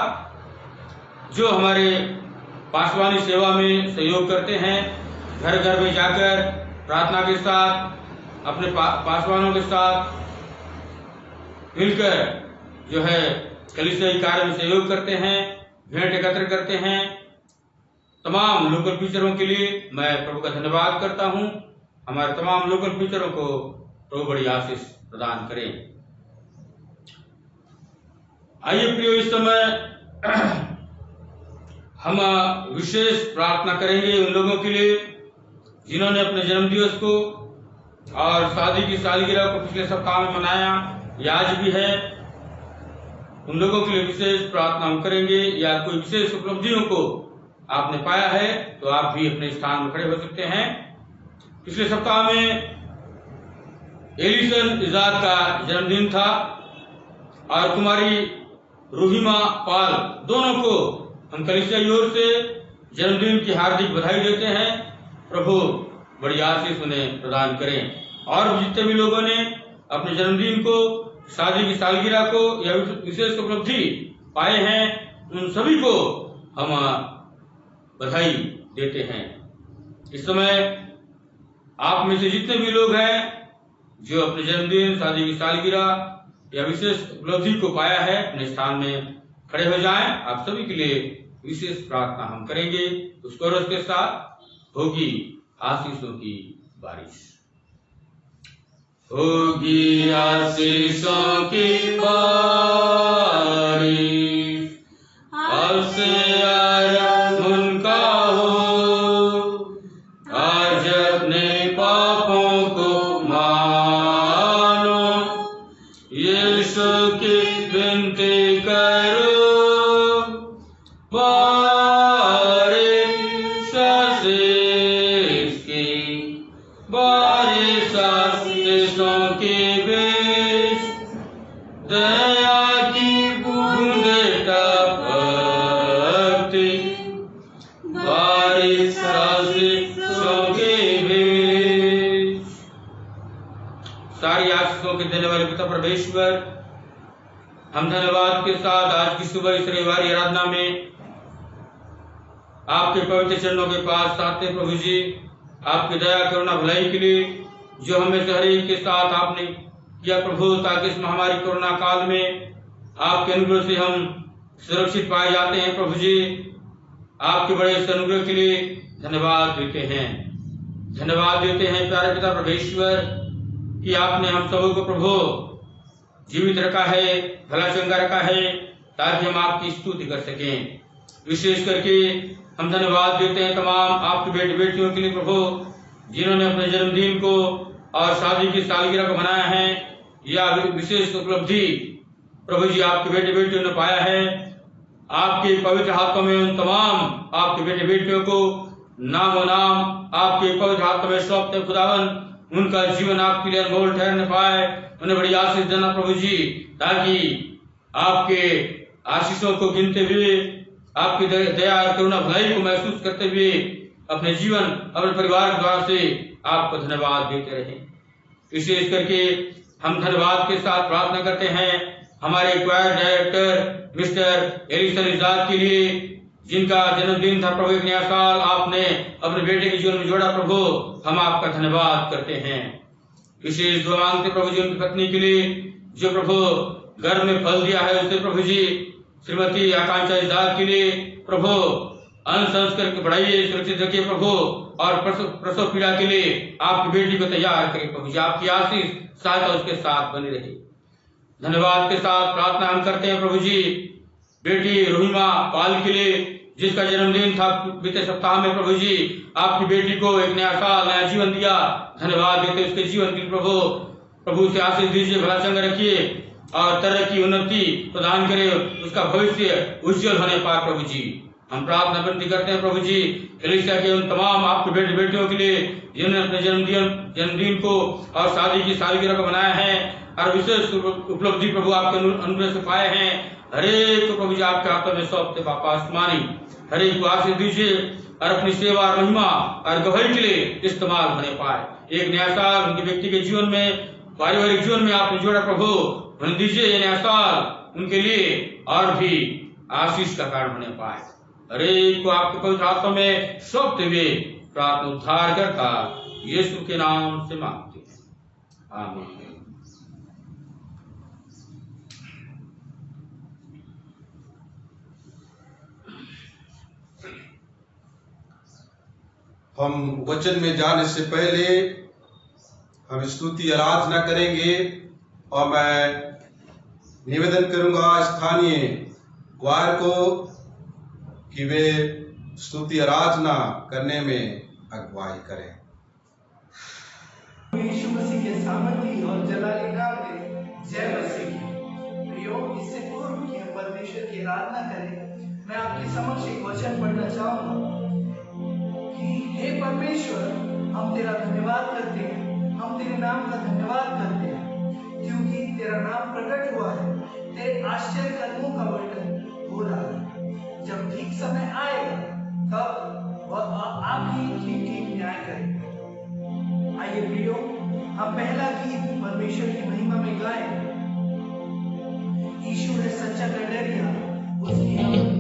जो हमारे पासवानी सेवा में सहयोग करते हैं। घर घर में जाकर प्रार्थना के साथ अपने पासवानों के साथ मिलकर जो है कलीसियाई कार्य में सहयोग करते हैं, भेंट एकत्र करते हैं। तमाम लोकल प्रीचरों के लिए मैं प्रभु का धन्यवाद करता हूं। हमारे तमाम लोकल प्रीचरों को प्रभु बड़ी आशीष प्रदान करें। आइए प्रियो, इस समय हम विशेष प्रार्थना करेंगे उन लोगों के लिए जिन्होंने अपने जन्मदिवस को और शादी की सालगिरह को पिछले सप्ताह में मनाया या आज भी है। उन लोगों के लिए विशेष प्रार्थना हम करेंगे, या कोई विशेष उपलब्धियों को आपने पाया है तो आप भी अपने स्थान में खड़े हो सकते हैं। पिछले सप्ताह में एलिसन इजाद का जन्मदिन था और कुमारी रूहिमा पाल, दोनों को हम कलीसिया की ओर से जन्मदिन की हार्दिक बधाई देते हैं। प्रभु बड़ी आशीष उन्हें प्रदान करें। और जितने भी लोगों ने अपने जन्मदिन को, शादी की सालगिरह को या विशेष उपलब्धि पाए हैं, उन सभी को हम बधाई देते हैं। इस समय आप में से जितने भी लोग हैं जो अपने जन्मदिन, शादी की सालगिरह या विशेष उपलब्धि को पाया है, अपने स्थान में खड़े हो जाएं। आप सभी के लिए विशेष प्रार्थना हम करेंगे। उस कोरस के साथ होगी आशीषों की बारिश। होगी आशीषों की बारिश, अब से आरंभ उनका हो। आज अपने पापों को मानो, यीशु की विनती करो। बारिश आशीष की, बारिश आशीषों के बीच, दया की बूंदें टपकती, बारिश आशीषों के बीच। सारी आशीषों के देने वाले पिता परमेश्वर, हम धन्यवाद के साथ आज की सुबह इस रविवारी आराधना में आपके पवित्र चरणों के पास आते हैं। प्रभु जी, आपकी दया, करुणा, भलाई के लिए जो हमें से हर एक के साथ आपने किया प्रभु, ताकि इस महामारी कोरोना काल में आपके अनुग्रह से हम सुरक्षित पाए जाते हैं। प्रभु जी, आपके बड़े इस अनुग्रह के लिए धन्यवाद देते हैं। धन्यवाद देते हैं प्यारे पिता परमेश्वर कि आपने हम सबों को प्रभु जीवित रखा है, भला चंगा रखा है, ताकि हम आपकी स्तुति कर सकें। विशेष करके हम धन्यवाद देते हैं तमाम आपके बेटे बेटियों के लिए प्रभु, जिन्होंने अपने जन्मदिन को और शादी की सालगिरह को मनाया है। यह विशेष उपलब्धि प्रभु जी आपके बेटे बेटियों ने पाया है। आपके पवित्र हाथों में उन तमाम आपके बेटे बेटियों को नाम आपके पवित्र हाथों में सौंपते खुदावन, उनका जीवन आपके लिए अनमोल ठहरने पाए। उन्हें बड़ी आशीष देना प्रभु जी, ताकि आपके आशीषों को गिनते हुए, आपकी दया करुणा भलाई को महसूस करते हुए अपने जीवन, अपने परिवार के द्वारा से आपको धन्यवाद देते रहें। विशेष करके हम धन्यवाद के साथ प्रार्थना करते हैं हमारे क्वायर डायरेक्टर मिस्टर एलिसन इजाद के लिए, जिनका जन्मदिन था प्रभु। एक नया साल आपने अपने बेटे के जीवन में जोड़ा प्रभु, हम आपका धन्यवाद करते हैं। विशेष दुआ मांगते प्रभु जी उनकी पत्नी के लिए, जो प्रभु घर में फल दिया है उसे प्रभु जी, श्रीमती आकांक्षा इजाद के लिए प्रभु अन्न संस्कार की बढ़ाइए, सुरक्षित रखिए प्रभु, और प्रसव पीड़ा के लिए आपकी बेटी को तैयार करिए प्रभु जी। आपकी आशीष सहायता उसके साथ बनी रहे। धन्यवाद के साथ प्रार्थना हम करते हैं प्रभु जी बेटी रूहिमा पाल के लिए, जिसका जन्मदिन था बीते सप्ताह में प्रभु जी। आपकी बेटी को एक नया साल, नया जीवन दिया। धन्यवाद देते उसके जीवन के लिए प्रभु से आशीष दीजिए, भला चंगा रखिए और तरक्की उन्नति प्रदान करे, उसका भविष्य उज्जवल होने पाए प्रभु जी। हम प्रार्थना विनती करते हैं प्रभु जी कलीसिया के उन तमाम आपके बेटे बेटियों के लिए, जिन्होंने अपने जन्मदिन को और शादी की सालगिरह को मनाया है और विशेष उपलब्धि प्रभु आपके अनुग्रह से पाए हैं। हरेक को प्रभु जी आपके हाथों में सौंपते पापा आसमानी, हरेक को आशीष दीजिए और अपनी सेवा और महिमा और गवाही के लिए इस्तेमाल होने पाए। एक नया साल उनके व्यक्ति के जीवन में, पारिवारिक जीवन में आपने जोड़ा प्रभु, उन्हें दीजिए ये नया साल उनके लिए और भी आशीष का कारण होने पाए। हरेक को आपके पवित्र हाथों में सौंपते हुए प्रार्थना उद्धार करता यीशु के नाम से मांगते हैं, आमीन। हम वचन में जाने से पहले हम स्तुति आराधना करेंगे और मैं निवेदन करूंगा स्थानीय क्वायर को कि वे स्तुति आराधना करने में अगुवाई करें। यीशु मसीह के सामर्थ्य और जलाली नाम में जय मसीह की। प्रियो, इससे पूर्व कि हम परमेश्वर की आराधना करें, मैं आपके समक्ष एक वचन पढ़ना चाहूंगा कि हे परमेश्वर, हम तेरा धन्यवाद करते हैं, हम तेरे नाम का धन्यवाद करते हैं क्योंकि तेरा नाम प्रकट हुआ है, तेरे आश्चर्य कर्मों का वर्णन हो रहा है। जब ठीक समय आएगा तब वह आप ही ठीक न्याय करेंगे। आइए प्रियो, हम पहला गीत परमेश्वर की महिमा में गाएं। यीशु है सच्चा गडरिया, उसकी हम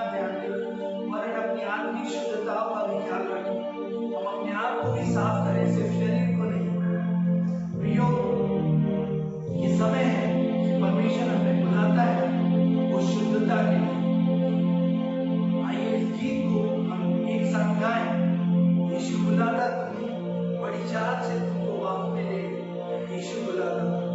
का ध्यान दें, वरन अपनी आत्मिक शुद्धताओं का भी ख्याल रखें। हम अपने आप को भी साफ करें, सिर्फ शरीर को नहीं। प्रियो, ये समय है कि परमेश्वर हमें बुलाता है वो शुद्धता के लिए। आइए इस गीत को हम एक साथ गाएं। यीशु बुलाता तुम्हें, बड़ी चाहत से तुमको बाहों में ले, यीशु बुलाता तुम्हें।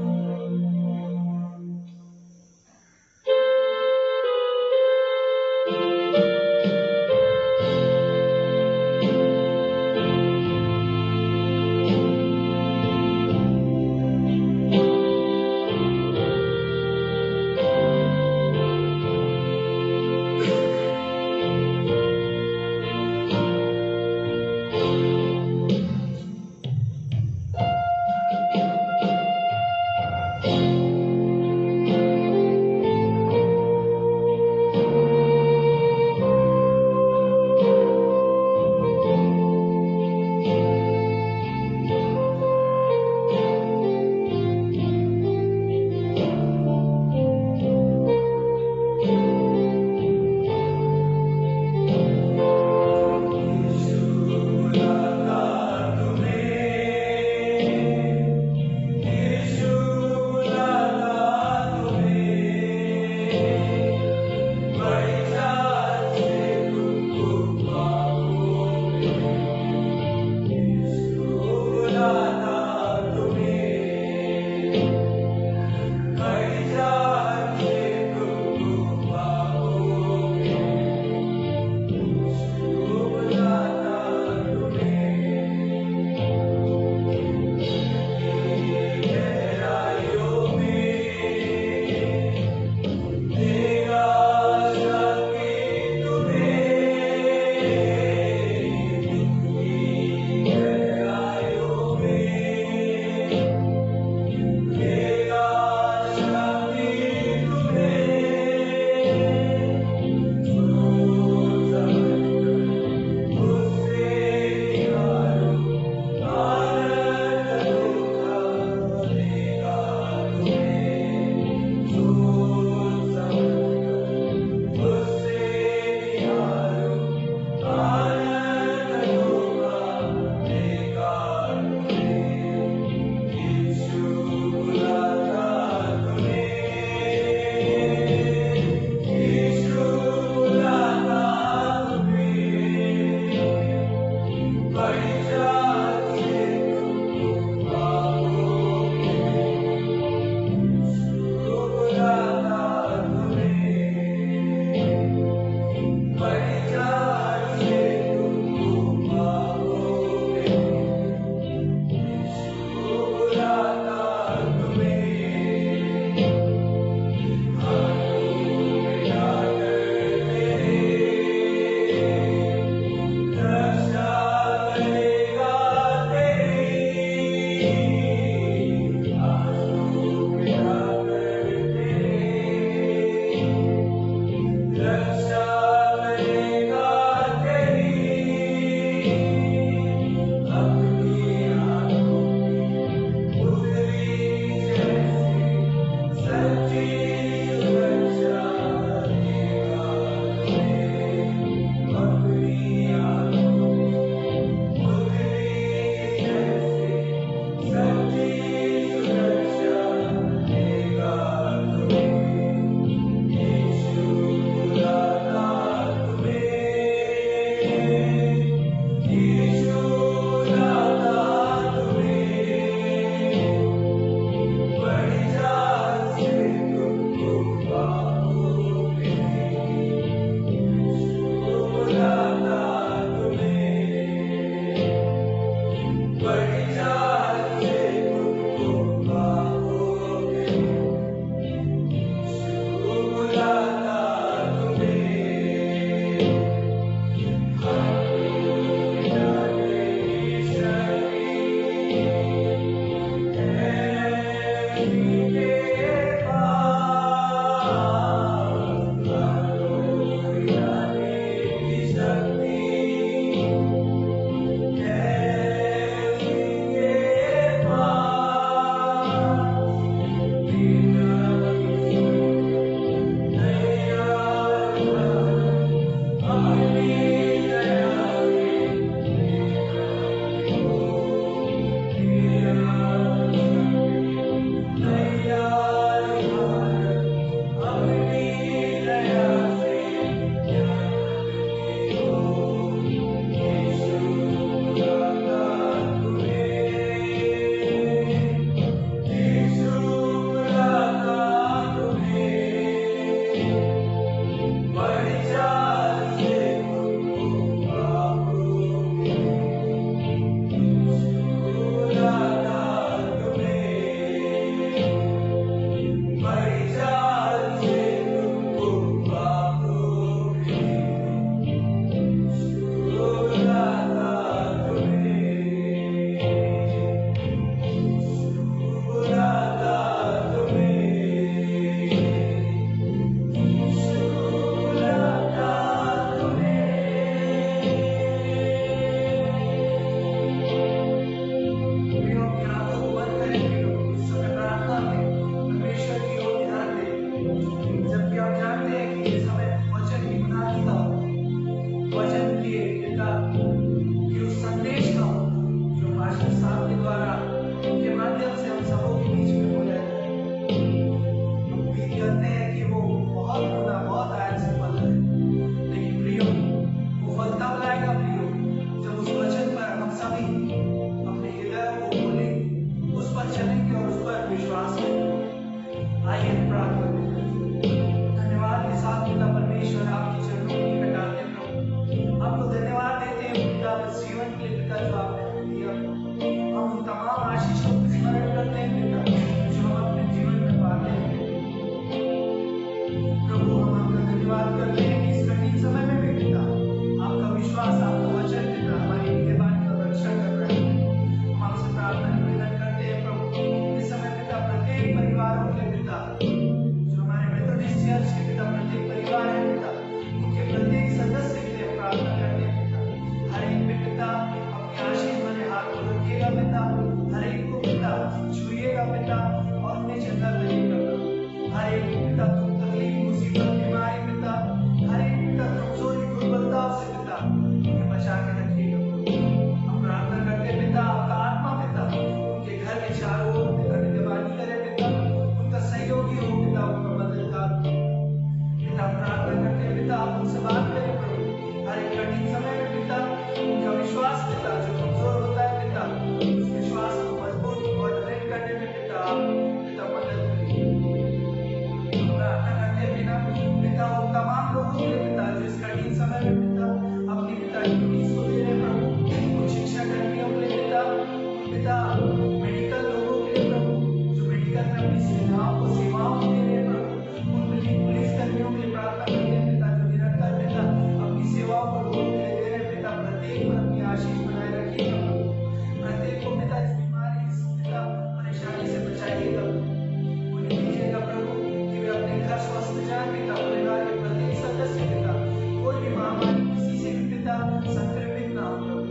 घर स्वस्थ जाए पिता, परिवार के प्रत्येक सदस्य पिता, कोई भी महामारी किसी से भी पिता संक्रमित ना हो प्रभु।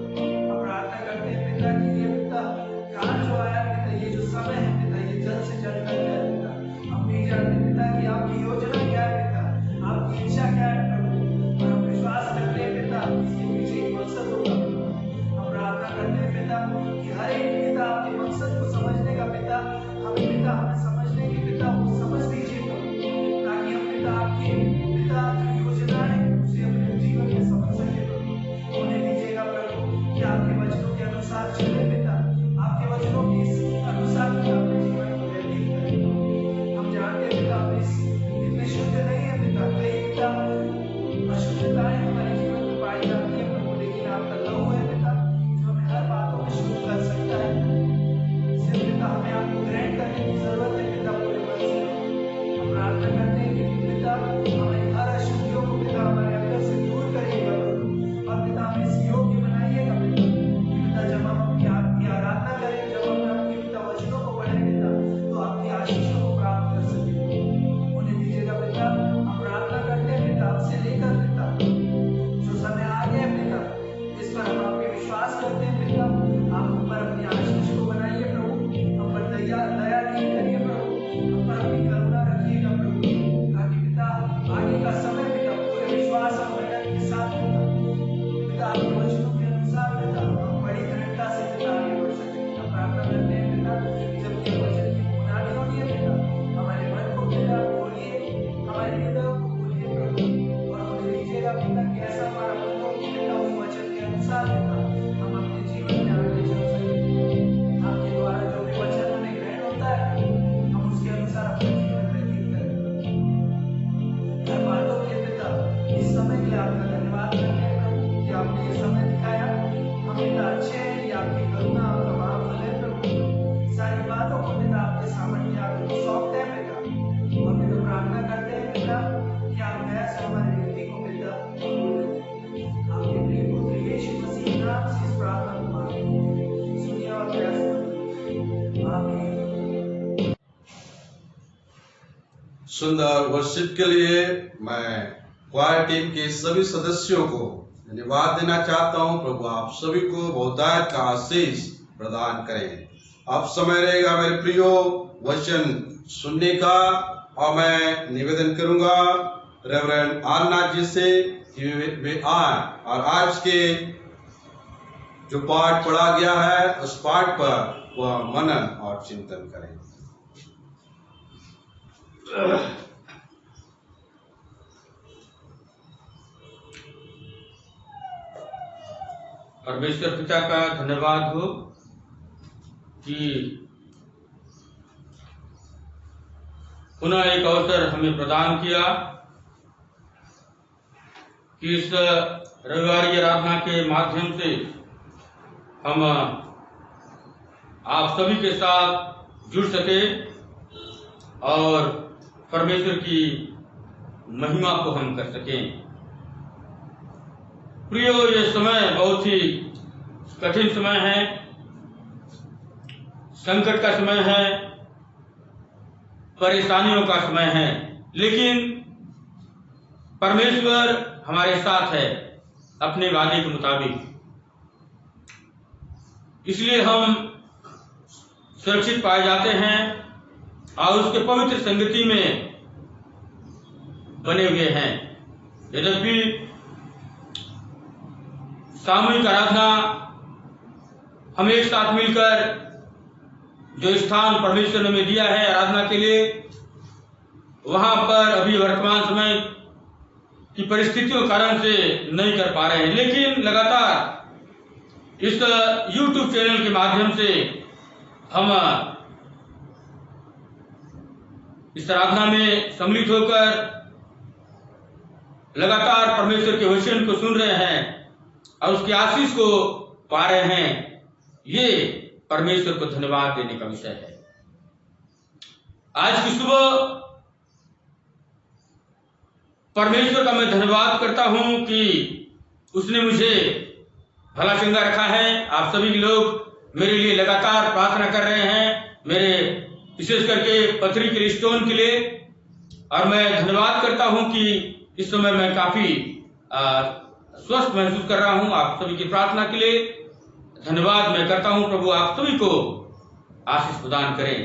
हम प्रार्थना करते हैं पिता कि ये पिता काल जो आया पिता, ये जो समय है पिता, ये जल्द से जल्द कर जाए पिता। हम नहीं जानते पिता कि आपकी योजना क्या है पिता, आपकी इच्छा क्या है प्रभु, और हम विश्वास करते हैं पिता इसके पीछे एक मकसद होगा प्रभु। हम प्रार्थना करते हैं पिता कि हर एक पिता आपके मकसद को समझने का पिता, हमें समझने की पिता वो समझ दीजिए प्रभु, ताकि हम पिता आपकी पिता जो योजना है उसे अपने जीवन में समझ सके प्रभु। उन्हें दीजिएगा प्रभु कि आपके वचनों के अनुसार चले पिता, आपके वचनों के अनुसार पिता अपने जीवन को व्यतीत करें। हम जानते हैं पिता हम इतने शुद्ध नहीं है पिता, कई पिता अशुद्धताएं हमारे जीवन में पाई जाती है प्रभु, लेकिन आपका लहू है पिता जो हमें हर बातों में शुद्ध कर सकता है। सिर्फ पिता हमें आपको ग्रहण करने की जरूरत है पिता पूरे मन से। हम प्रार्थना करते हैं कि पिता हमें हर अशुद्धियों को पिता हमारे अंदर से दूर करिएगा प्रभु, और पिता हमें इस योग्य बनाइएगा पिता कि पिता जब हम आपकी आराधना करें, जब हम आपके पिता वचनों को पढ़ें पिता, तो आपकी आशीषों को प्राप्त कर सके। उन्हें दीजिएगा पिता। हम प्रार्थना करते हैं पिता आपसे लेकर पिता जो समय आ गया पिता, इस पर हम आपके विश्वास करते हैं पिता, आप हम पर अपनी आशीष को बनाइए प्रभु, हम पर दया करिए प्रभु, हम पर अपनी करुणा रखिएगा प्रभु, ताकि पिता आगे का समय पिता पूरे विश्वास और मेहनत के साथ पिता आपके वचनों के अनुसार पिता हम बड़ी दृढ़ता से पिता आगे बढ़ सके। हम प्रार्थना करते हैं पिता जब ये वचन की बुनियादी होनी है पिता, हमारे मन को पिता खोलिए, हमारे हृदय को खोलिए प्रभु, और हमें दीजिएगा पिता कि ऐसा हमारा मन हो कि पिता उस वचन के अनुसार पिता हम अपने जीवन में आगे चल सके। आपके द्वारा जो भी वचन हमें ग्रहण होता है हम उसके अनुसार अपना जीवन व्यतीत करें। हर बातों के पिता इस समय के लिए आपका धन्यवाद करते हैं प्रभु कि आपने ये समय दिखाया, हम पिता अच्छे हैं कि आपकी करुणा आपका महाबल है प्रभु। सारी बातों को पिता आपके सामने आपको सौंपते हैं पिता, और पिता प्रार्थना करते हैं पिता कि आप दया से हमारे व्यक्ति को पिता आपके प्रिय पुत्र यीशु मसीह के नाम से इस प्रार्थना को मांगते हैं, सुनिए और प्रयास करें। आमीन। सुंदर वर्शिप के लिए मैं क्वायर टीम के सभी सदस्यों को धन्यवाद देना चाहता हूं। प्रभु आप सभी को बहुतायत का आशीष प्रदान करें। अब समय रहेगा मेरे प्रियो वचन सुनने का, और मैं निवेदन करूंगा रेवरेंड आरनाथ जी से कि वे आए और आज के जो पाठ पढ़ा गया है उस पाठ पर वह मनन और चिंतन करें। परमेश्वर पिता का धन्यवाद हो कि पुनः एक अवसर हमें प्रदान किया कि इस रविवारी आराधना के माध्यम से हम आप सभी के साथ जुड़ सके और परमेश्वर की महिमा को हम कर सकें। प्रियो, ये समय बहुत ही कठिन समय है, संकट का समय है, परेशानियों का समय है, लेकिन परमेश्वर हमारे साथ है अपने वादे के मुताबिक। इसलिए हम सुरक्षित पाए जाते हैं और उसके पवित्र संगति में बने हुए हैं। यद्यपि सामूहिक आराधना हम एक साथ मिलकर जो स्थान परमेश्वर ने हमें दिया है आराधना के लिए, वहां पर अभी वर्तमान समय की परिस्थितियों के कारण से नहीं कर पा रहे हैं, लेकिन लगातार इस YouTube चैनल के माध्यम से हम इस आराधना में सम्मिलित होकर लगातार परमेश्वर के वचन को सुन रहे हैं और उसकी आशीष को पा रहे हैं। ये परमेश्वर को धन्यवाद देने का विषय है। आज की सुबह परमेश्वर का मैं धन्यवाद करता हूं कि उसने मुझे भला चंगा रखा है। आप सभी लोग मेरे लिए लगातार प्रार्थना कर रहे हैं, मेरे विशेष करके पथरी के स्टोन के लिए, और मैं धन्यवाद करता हूं कि इस समय मैं काफी स्वस्थ महसूस कर रहा हूं। आप सभी की प्रार्थना के लिए धन्यवाद मैं करता हूं। प्रभु आप सभी को आशीष प्रदान करें।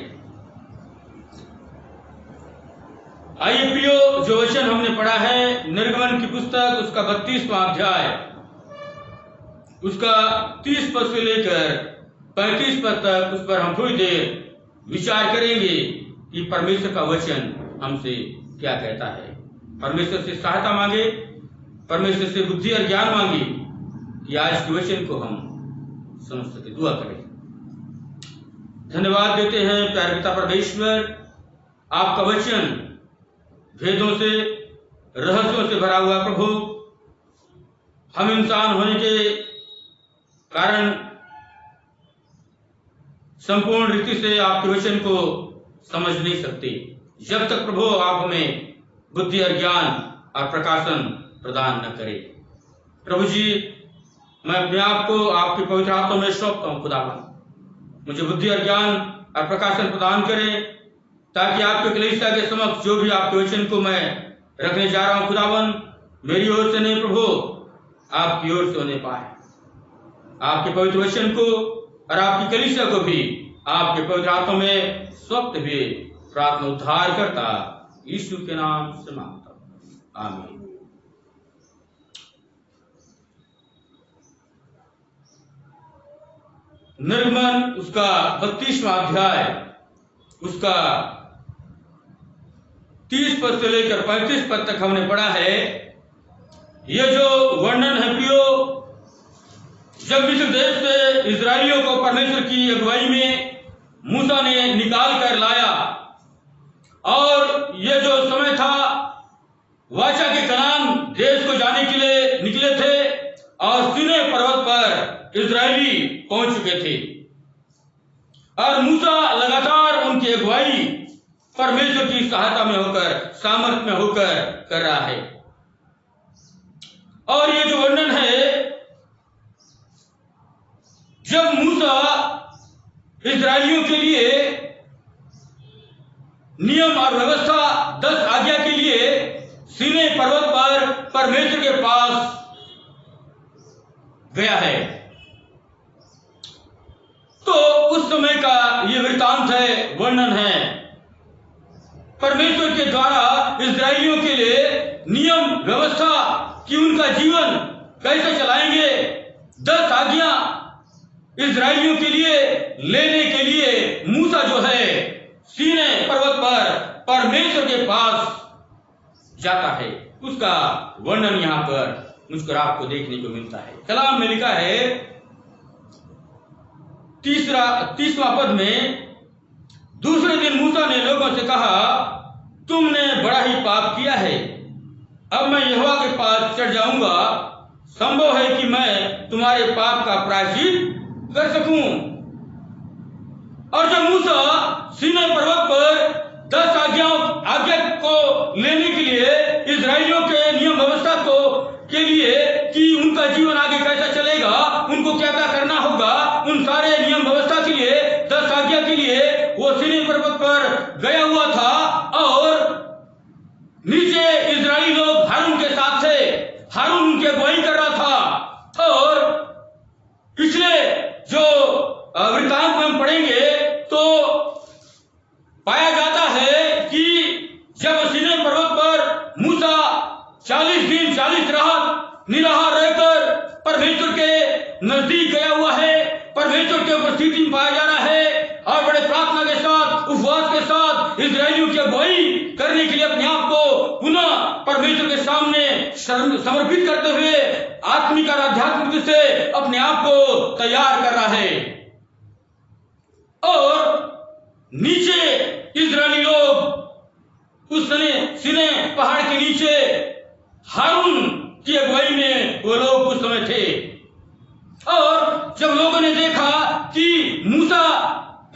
आइए प्रियो, जो वचन हमने पढ़ा है निर्गमन की पुस्तक उसका 32वां अध्याय उसका 30 पद से लेकर 35 पद तक, उस पर हम थोड़ी देर विचार करेंगे कि परमेश्वर का वचन हमसे क्या कहता है। परमेश्वर से सहायता मांगे, परमेश्वर से बुद्धि और ज्ञान मांगे कि आज के वचन को हम समझ सके। दुआ करें। धन्यवाद देते हैं प्यारे पिता परमेश्वर, आपका वचन भेदों से रहस्यों से भरा हुआ। प्रभु हम इंसान होने के कारण संपूर्ण रीति से आपके वचन को समझ नहीं सकते जब तक प्रभु आप हमें बुद्धि और ज्ञान और प्रकाशन प्रदान न करें। प्रभु जी, मैं अपने आप को आपके पवित्र हाथों में सौंपता हूं। खुदावन मुझे बुद्धि और ज्ञान और प्रकाशन प्रदान करें, ताकि आपके कलीसिया के समक्ष जो भी आपके वचन को मैं रखने जा रहा हूं खुदावन, मेरी ओर से नहीं प्रभु, आपकी ओर से होने पाए। आपके पवित्र वचन को और आपकी कलीसिया को भी आपके पवित्र हाथों में सौंपते हुए प्रार्थना उद्धार करता यीशु के नाम से मांगता हूं, आमीन। निर्गमन उसका 32वां अध्याय उसका 30 पद से लेकर 35 पद तक हमने पढ़ा है। यह जो वर्णन है प्रियो, जब मिस्र देश से इजरायलियों को परमेश्वर की अगुवाई में मूसा ने निकाल कर लाया, और यह जो समय था वाचा के कनान देश को जाने के लिए निकले थे, और सीनै पर्वत पर इजरायली पहुंच चुके थे, और मूसा लगातार उनकी अगुवाई परमेश्वर की सहायता में होकर, सामर्थ्य में होकर कर रहा है। और ये जो वर्णन है, जब मूसा इजरायलियों के लिए नियम और व्यवस्था 10 आज्ञा के लिए सीनै पर्वत पर परमेश्वर के पास गया है, तो उस समय का यह वृत्तांत है, वर्णन है। परमेश्वर के द्वारा इजरायलियों के लिए नियम व्यवस्था कि उनका जीवन कैसे चलाएंगे, 10 आज्ञा इजरायलियों के लिए लेने के लिए मूसा जो है सीनै पर्वत पर परमेश्वर के पास जाता है। उसका वर्णन यहां पर मुझको आपको देखने को मिलता है। कलाम में लिखा है 30वां पद में, दूसरे दिन मूसा ने लोगों से कहा, तुमने बड़ा ही पाप किया है, अब मैं यहोवा के पास चढ़ जाऊंगा, संभव है कि मैं तुम्हारे पाप का प्रायश्चित कर सकूं। और जब मूसा सीनै पर्वत पर 10 आज्ञा को लेने के लिए इजरायलियों के नियम व्यवस्था को के लिए कि उनका जीवन आगे कैसा चलेगा, उनको क्या क्या करना होगा, उन सारे नियम व्यवस्था के लिए 10 आज्ञा के लिए वो सीनै पर्वत पर गया हुआ था, और नीचे इजरायली लोग हारून के साथ थे, हारून उनकी अगुवाई कर रहा था। और पिछले जो वृत्तांत में हम पढ़ेंगे तो पाया जाता है कि जब सीनै पर्वत पर मूसा 40 दिन 40 रात निराहार रहकर परमेश्वर के नजदीक गया हुआ है, परमेश्वर के उपस्थिति में पाया जा रहा है, और बड़े प्रार्थना के साथ, उपवास के साथ इजरायलियों की अगुवाई करने के लिए अपने आप को पुनः परमेश्वर के सामने समर्पित करते हुए आत्मिक और आध्यात्मिक से अपने आप को तैयार कर रहा है। और नीचे इजरायली लोग उस सीनै पहाड़ के नीचे हारून की अगुवाई में वो लोग उस समय थे। और जब लोगों ने देखा कि मूसा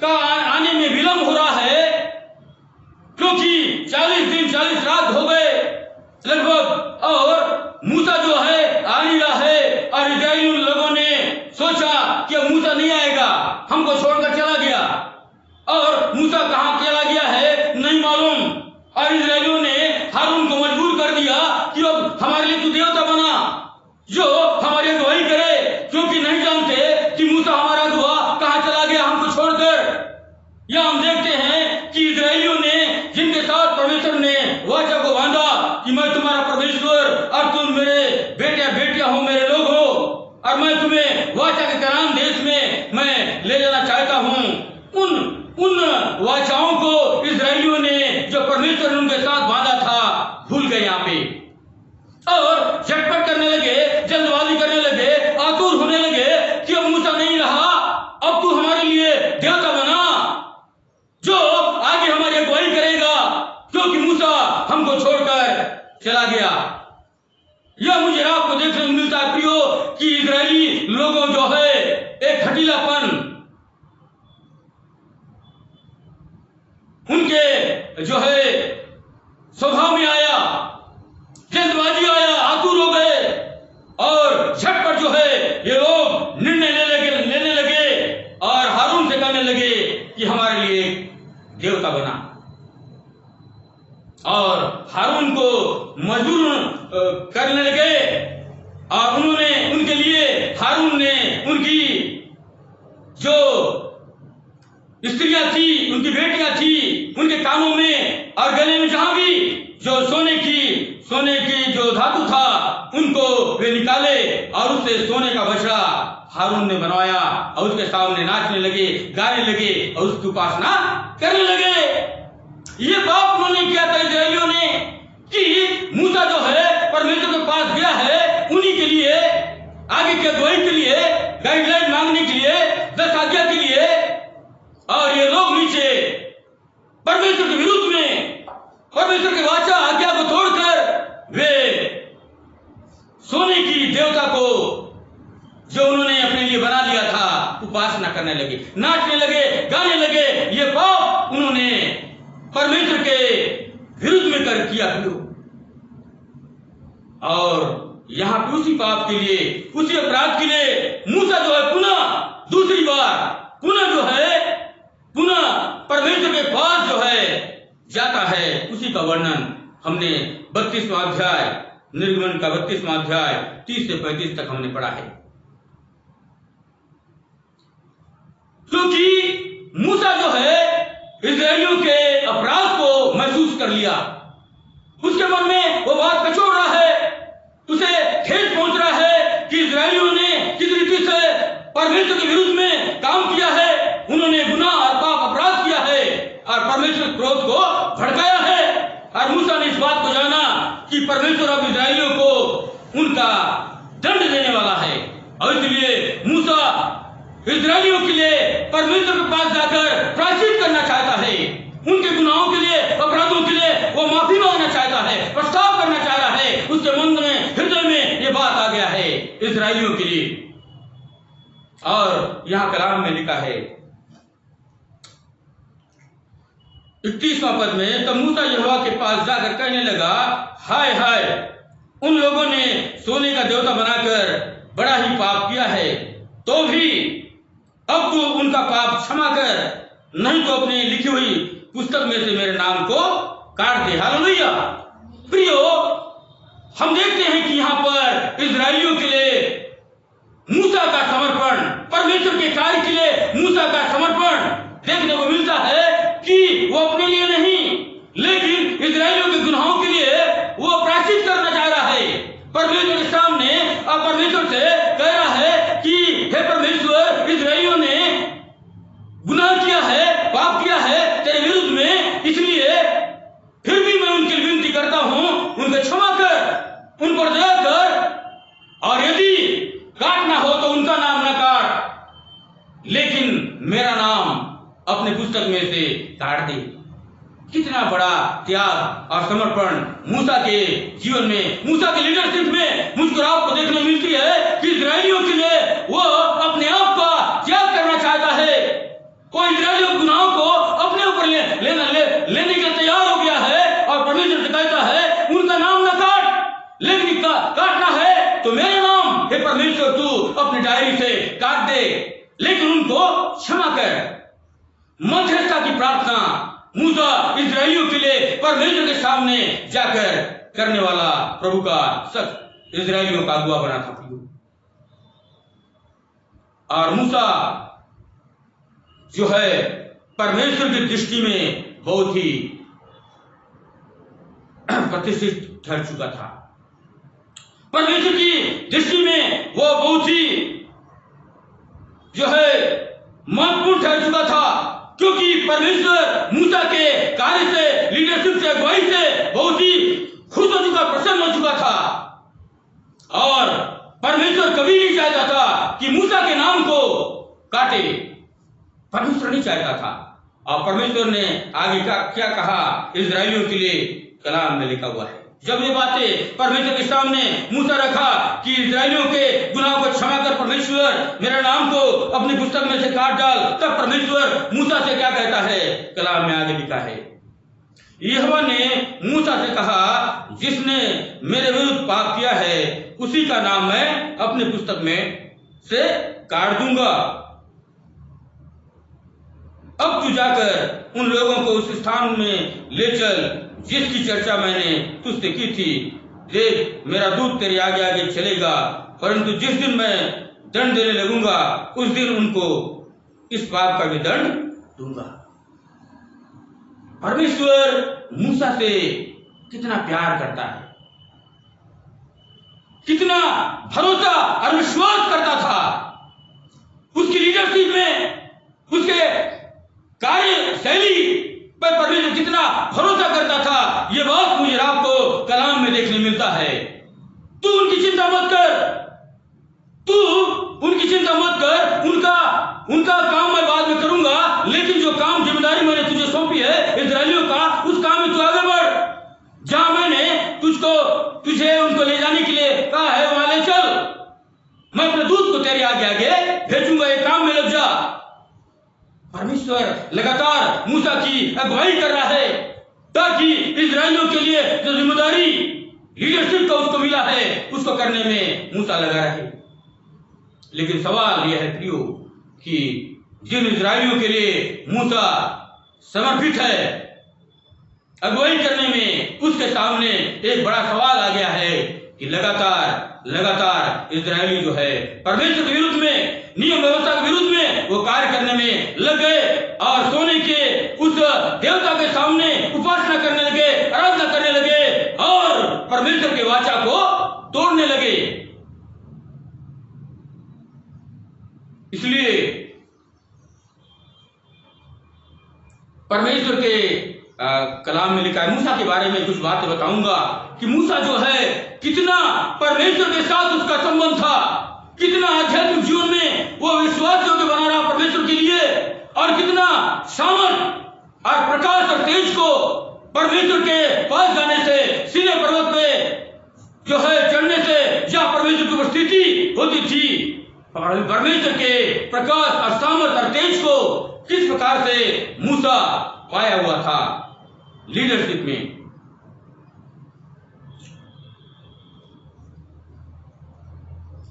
का आने में विलंब हो रहा है, क्योंकि 40 दिन 40 रात हो गए लगभग, और मूसा जो है आ नहीं रहा है, और इजरायली लोगों ने सोचा कि अब मूसा नहीं आएगा, हमको छोड़कर चला गया। और मूसा कहां चला गया है नहीं मालूम, और इजरायलियों ने यहाँ पे और झटपट करने लगे, जल्दबाजी करने लगे, आतुर होने लगे कि अब मूसा नहीं रहा, अब तू हमारे लिए देवता बना जो आगे हमारी अगुवाई करेगा, क्योंकि मूसा हमको छोड़कर चला गया। यह मुझे आपको देखने को मिलता है प्रियो कि इजरायली लोगों जो है एक हठीलापन उनके जो है स्वभाव में आया, जल्दबाजी आया, आतुर हो गए और झटपट जो है ये लोग निर्णय लेने लगे और हारून से कहने लगे कि हमारे लिए देवता बना। और हारून को मजबूर करने लगे और उन्होंने उनके लिए हारून ने उनकी जो स्त्रियां थी, उनकी बेटियां थी, उनके कानों में और गले में जहां भी जो सोने की जो धातु था उनको वे निकाले और उससे सोने का बछड़ा हारून ने बनवाया और उसके सामने नाचने लगे, गाने लगे और उसकी उपासना करने लगे। ये पाप उन्होंने किया था इजरायलियों ने कि मूसा जो है परमेश्वर के पास गया है उन्हीं के लिए आगे की अगुवाई के लिए, गाइडलाइन मांगने के लिए, 10 आज्ञा के लिए, और ये लोग नीचे परमेश्वर के विरुद्ध में परमेश्वर की वाचा आज्ञा को तोड़कर वे सोने की देवता को जो उन्होंने अपने लिए बना लिया था उपासना करने लगे, नाचने लगे, गाने लगे। ये पाप उन्होंने परमेश्वर के विरुद्ध में कर किया। और यहां पे उसी पाप के लिए, उसी अपराध के लिए मूसा जो है पुनः दूसरी बार पुनः परमेश्वर के पास जो है जाता है। उसी का वर्णन हमने 32वां अध्याय, निर्गमन का 32वां अध्याय 30 से 35 तक हमने पढ़ा है। क्योंकि मूसा जो है इजरायलियों के अपराध को महसूस कर लिया, उसके मन में वो बात कचोड़ रहा है, उसे ठेस पहुंच रहा है कि इजरायलियों ने किस रीति से परमेश्वर के विरुद्ध में काम किया है, उन्होंने गुनाह और पाप अपराध किया है और परमेश्वर क्रोध को भड़काया है। और मूसा ने इस बात को जाना कि परमेश्वर अब इजरायलियों को उनका दंड देने वाला है और इसलिए मूसा इजरायलियों के लिए परमेश्वर के पास जाकर प्रायश्चित करना चाहता है, उनके गुनाहों के लिए, अपराधों के लिए वो माफी मांगना चाहता है, प्रस्ताव करना चाह रहा है। उसके मन में, हृदय में ये बात आ गया है इजरायलियों के लिए। और यहां कलाम में लिखा है 31वां पद में, तब मूसा यहोवा के पास जाकर कहने लगा, हाय हाय, उन लोगों ने सोने का देवता बनाकर बड़ा ही पाप किया है, तो भी अब तो उनका पाप क्षमा कर, नहीं तो अपनी लिखी हुई पुस्तक में से मेरे नाम को काट दे। हालेलुया। प्रियो, हम देखते हैं कि यहां पर इजरायलियों के लिए मूसा का समर्पण, परमेश्वर के कार्य के लिए मूसा का समर्पण देखने को मिलता है कि वो अपने लिए नहीं, लेकिन इजरायलियों के गुनाहों के लिए वो प्रायश्चित करना चाह रहा है परमेश्वर के सामने। और परमेश्वर से कह रहा है कि हे परमेश्वर, इजरायलियों ने गुनाह किया है, पाप किया है तेरे विरुद्ध में, इसलिए फिर भी मैं उनके लिए विनती करता हूं, उनको क्षमा कर, उन पर दया कर, और यदि काटना हो तो उनका नाम न काट, लेकिन मेरा नाम अपने पुस्तक में से काट दे। कितना बड़ा त्याग और समर्पण मूसा के जीवन में, मूसा के लीडरशिप में मुझको आपको देखने मिलती है कि इजरायलियों के लिए वो अपने आप का त्याग करना चाहता है। वो इजरायलियों गुनाहों को अपने ऊपर लेने के लिए तैयार हो गया है और परमेश्वर से कहता है उनका नाम न काट, लेकिन काटना है तो मेरे नाम, हे परमेश्वर, तू अपनी डायरी से काट दे, लेकिन उनको क्षमा कर। मध्यस्थता की प्रार्थना मूसा इजरायलियों के लिए परमेश्वर के सामने जाकर करने वाला प्रभु का सच इजरायलियों का अगुआ बना था। और मूसा जो है परमेश्वर की दृष्टि में बहुत ही प्रतिष्ठित ठहर चुका था। परमेश्वर की दृष्टि में वो बहुत ही जो है महत्वपूर्ण ठहर चुका था, क्योंकि परमेश्वर मूसा के कार्य से, लीडरशिप से, अगुवाई से बहुत ही खुश हो चुका, चाहता था। और परमेश्वर ने आगे क्या कहा इजरायलियों के लिए कलाम में लिखा हुआ है। जब ये बातें परमेश्वर के सामने मूसा रखा कि इजरायलियों के गुनाह को क्षमा कर परमेश्वर, मेरा नाम को अपनी पुस्तक में से काट डाल, तब परमेश्वर मूसा से क्या कहता है, कलाम में आगे लिखा है, यहोवा ने मूसा से कहा, जिसने मेरे विरुद्ध पाप किया है उसी का नाम मैं अपनी पुस्तक में से काट दूंगा। अब तू जाकर उन लोगों को उस स्थान में ले चल जिसकी चर्चा मैंने तुझसे की थी। देख, मेरा दूत तेरे आगे आगे चलेगा, परंतु जिस दिन मैं दंड देने लगूंगा उस दिन उनको इस पाप का भी दंड दूंगा। परमेश्वर मूसा से कितना प्यार करता है, कितना भरोसा और विश्वास करता था। उसकी लीडरशिप में, उसके कार्य शैली पर परमेश्वर कितना भरोसा करता था, यह बात मुझे आपको कलाम में देखने मिलता है। तू उनकी चिंता मत कर, तू उनकी चिंता मत कर, उनका काम मैं बाद में करूंगा, लेकिन जो काम जिम्मेदारी मैंने तुझे सौंपी है इजरायलियों का, उस काम में तू आगे बढ़। जहां मैंने तुझे उनको ले जाने के लिए कहा है वहां ले चल। मैं अपने दूत को तेरे आगे आगे भेजूंगा, एक काम में लग जा। परमेश्वर लगातार मूसा की अगुवाई कर रहा है ताकि इजरायलियों के लिए जो जिम्मेदारी लीडरशिप का उसको मिला है उसको करने में मूसा लगा रहे। लेकिन सवाल यह है प्रियो कि जिन इजरायलियों के लिए मूसा समर्पित है अगुवाई करने में, उसके सामने एक बड़ा सवाल आ गया है कि लगातार इजरायली जो है परमेश्वर के विरुद्ध में, नियम व्यवस्था के विरुद्ध में वो कार्य करने में लग गए और सोने के उस देवता के सामने उपासना करने लगे, आराधना करने लगे और परमेश्वर के वाचा को तोड़ने लगे। इसलिए परमेश्वर के कलाम में लिखा है, मूसा के बारे में कुछ बातें बताऊंगा कि मूसा जो है कितना परमेश्वर के साथ उसका संबंध था, कितना आध्यात्मिक जीवन में वो विश्वास योग्य बना रहा परमेश्वर के लिए, और कितना सामर्थ और प्रकाश और तेज को परमेश्वर के पास जाने से, सीने पर्वत पे जो है चढ़ने से, जहां परमेश्वर की उपस्थिति होती थी, परमेश्वर के प्रकाश और सामर्थ और तेज को किस प्रकार से मूसा पाया हुआ था लीडरशिप में।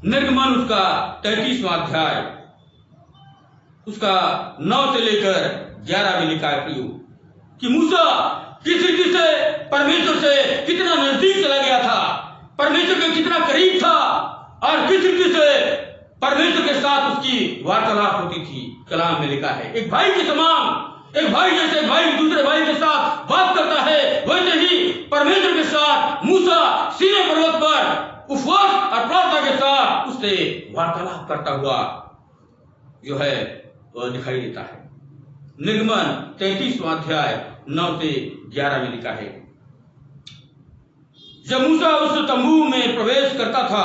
निर्गमन उसका 33वां अध्याय उसका 9 से लेकर 11 में लिखा है प्रियो कि मूसा किस रीति से परमेश्वर से कितना नजदीक चला गया था, परमेश्वर के कितना करीब था और किस रीति से परमेश्वर के साथ उसकी वार्तालाप होती थी। कलाम में लिखा है एक भाई के समान, एक भाई जैसे भाई दूसरे भाई के साथ बात करता है, वैसे ही परमेश्वर के साथ मूसा सीने पर्वत पर उपवास और प्रार्थना के साथ उससे वार्तालाप करता हुआ जो है वह दिखाई देता है। निर्गमन 33वां अध्याय 9 से 11 में लिखा है, जब मूसा उस तंबू में प्रवेश करता था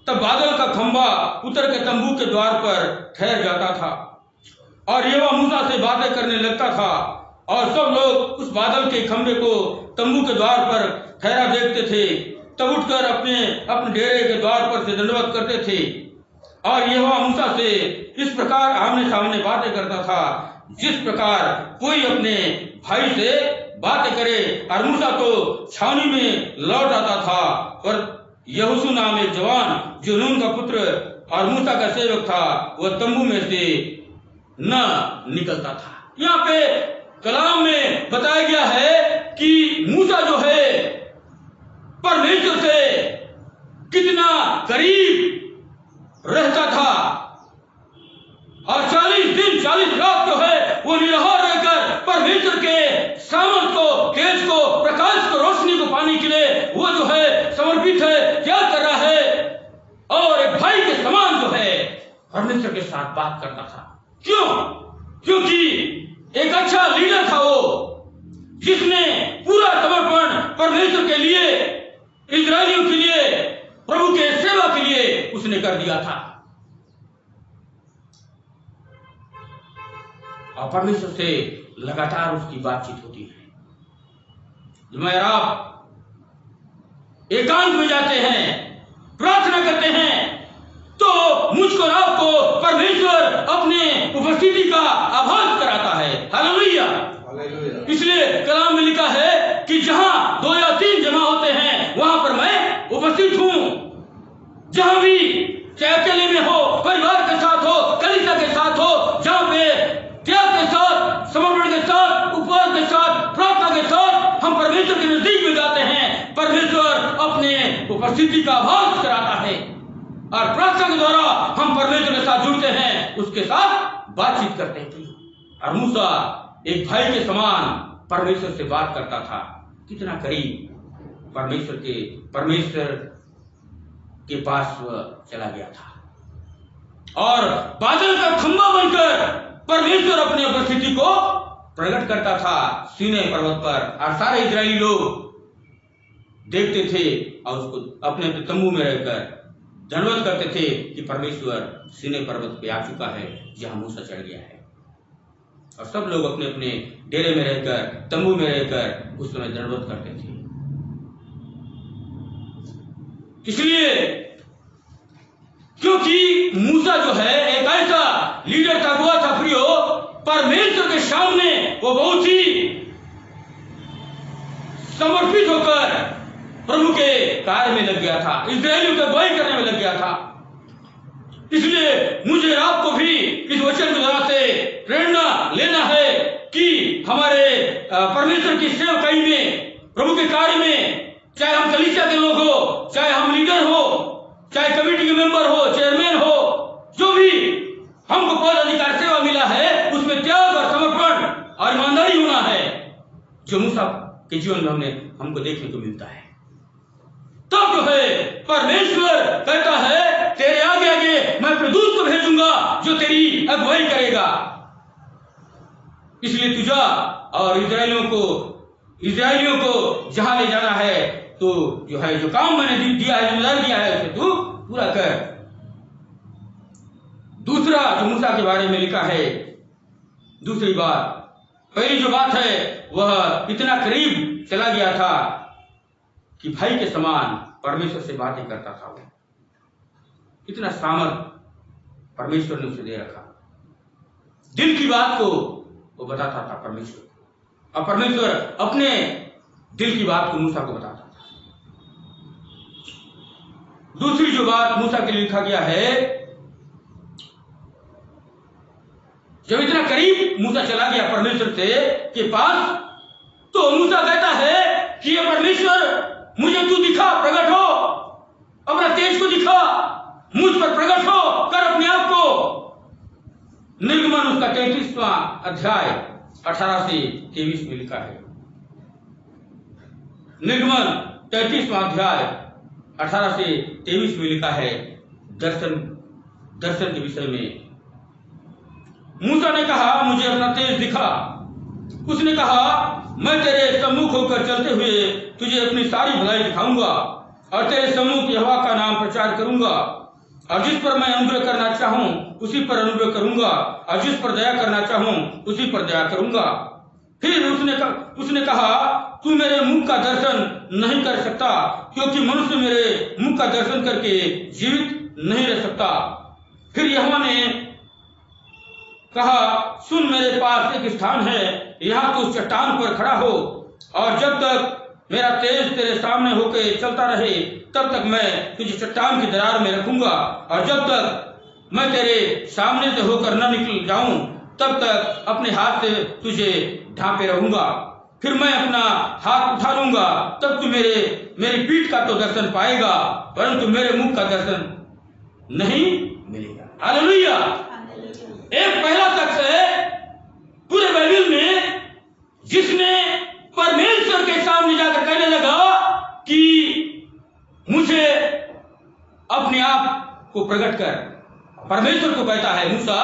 तब बादल का खंभा उतर के तंबू के द्वार पर ठहर जाता था और यहोवा मूसा से बातें करने लगता था और सब लोग उस बादल के खंभे को तंबू के द्वार पर ठहरा देखते थे। तब उठकर अपने डेरे के द्वार पर से दंडवत करते थे और यहोवा मूसा से इस प्रकार आमने सामने बातें करता था जिस प्रकार कोई अपने भाई से बातें करे। और मूसा तो छावनी में लौट आता था और यहोशू नाम एक जवान जो नून का पुत्र और मूसा का सेवक था, वह तंबू में से न निकलता था। यहाँ पे कलाम में बताया गया है कि मूसा जो है परमेश्वर से कितना करीब रहता था और 40 दिन 40 रात जो है वो निराहार रहकर परमेश्वर के सामर्थ को, तेज को, प्रकाश को, रोशनी को पाने के लिए वो जो है समर्पित है, क्या कर रहा है और एक भाई के समान जो है परमेश्वर के साथ बात करता था। क्यों? क्योंकि एक अच्छा लीडर था वो, जिसने पूरा समर्पण परमेश्वर के लिए, इजरायलियों के लिए, प्रभु के सेवा के लिए उसने कर दिया था। और परमेश्वर से लगातार उसकी बातचीत होती है। जब मैं आप एकांत में जाते हैं, प्रार्थना करते हैं, तो मुझको और आपको परमेश्वर अपने उपस्थिति का आभास कराता है। हालेलुया। इसलिए कलाम में लिखा है कि जहां 2 या 3 जमा होते हैं वहां पर मैं उपस्थित हूं। जहां भी, चाहे अकेले में हो, परिवार के साथ हो, कलीसिया के साथ हो, जहां पे त्याग के साथ, समर्पण के साथ, उपवास के साथ, प्रार्थना के साथ हम परमेश्वर के नजदीक में जाते हैं, परमेश्वर अपने उपस्थिति का आभास कराता है और प्रार्थना के द्वारा हम परमेश्वर के साथ जुड़ते हैं, उसके साथ बातचीत करते हैं। और मूसा एक भाई के समान परमेश्वर से बात करता था। कितना करीब परमेश्वर के पास वह चला गया था और बादल का खंभा बनकर परमेश्वर अपनी उपस्थिति को प्रकट करता था सीनै पर्वत पर, और सारे इजरायली लोग देखते थे और उसको अपने अपने तंबू में रहकर धन्यवाद करते थे कि परमेश्वर सीनै पर्वत पे आ चुका है जहां मूसा चढ़ गया है। और सब लोग अपने अपने डेरे में रहकर, तंबू में रहकर उस समय धन्यवाद करते थे। इसलिए क्योंकि मूसा जो है एक ऐसा लीडर था, हुआ था प्रियो, परमेश्वर के सामने वो बहुत ही समर्पित होकर प्रभु के कार्य में लग गया था, इस्राएलियों की अगुवाई करने में लग गया था। इसलिए मुझे आपको भी इस वचन के द्वारा से प्रेरणा लेना है कि हमारे परमेश्वर की सेवकाई में, प्रभु के कार्य में, चाहे हम कलीसिया के लोग हो, चाहे हम लीडर हो, चाहे कमेटी के मेंबर हो, चेयरमैन हो, जो भी हमको पद अधिकार सेवा मिला है, उसमें त्याग और समर्पण और ईमानदारी होना है, जो मूसा के जीवन में हमको देखने को मिलता है। तब जो है परमेश्वर कहता है तेरे आगे आगे मैं अपने दूत को भेजूंगा जो तेरी अगुवाई करेगा। इसलिए तू जा और इजरायलियों को जहां ले जाना है, तो जो है, जो काम मैंने दिया है, जिम्मेदारी दिया है, उसे तू पूरा कर। दूसरा जो मूसा के बारे में लिखा है, दूसरी बात, पहली जो बात है वह इतना करीब चला गया था कि भाई के समान परमेश्वर से बातें करता था। वो इतना सामर्थ परमेश्वर ने उसे दे रखा। दिल की बात को वो बताता था परमेश्वर को, और परमेश्वर अपने दिल की बात को मूसा को बताता था। दूसरी जो बात मूसा के लिए लिखा गया है, जब इतना करीब मूसा चला गया परमेश्वर से के पास, तो मूसा कहता है कि ये परमेश्वर मुझे तू दिखा, प्रकट हो, अपना तेज को दिखा, मुझ पर प्रकट हो, कर अपने आप को। निर्गमन उसका 33वां अध्याय 18 से 23 में लिखा है। निर्गमन 33वां अध्याय 18 से 23 में लिखा है दर्शन के विषय में। मूसा ने कहा मुझे अपना तेज दिखा। उसने कहा मैं तेरे सम्मुख होकर चलते हुए तुझे अपनी सारी भलाई दिखाऊंगा और तेरे सम्मुख यहोवा का नाम प्रचार करूंगा, और जिस पर मैं अनुग्रह करना चाहूं उसी पर अनुग्रह करूंगा, और जिस पर दया करना चाहूं उसी पर दया करूंगा। फिर उसने कहा तू मेरे मुख का दर्शन नहीं कर सकता, क्योंकि मनुष्य मेरे मुख का दर्शन करके जीवित नहीं रह सकता। फिर यहोवा ने कहा सुन, मेरे पास एक स्थान है, यहाँ तू उस चट्टान पर खड़ा हो, और जब तक मेरा तेज तेरे सामने होकर चलता रहे तब तक मैं तुझे चट्टान की दरार में रखूंगा, और जब तक मैं तेरे सामने से होकर न निकल जाऊं तब तक अपने हाथ से तुझे ढांपे रहूंगा। फिर मैं अपना हाथ उठा लूंगा, तब तू मेरी पीठ का तो दर्शन पाएगा, परंतु मेरे मुख का दर्शन नहीं मिलेगा। हालेलुया। एक पहला शख्स है पूरे बाइबल में जिसने परमेश्वर के सामने जाकर कहने लगा कि मुझे अपने आप को प्रकट कर। परमेश्वर को कहता है मूसा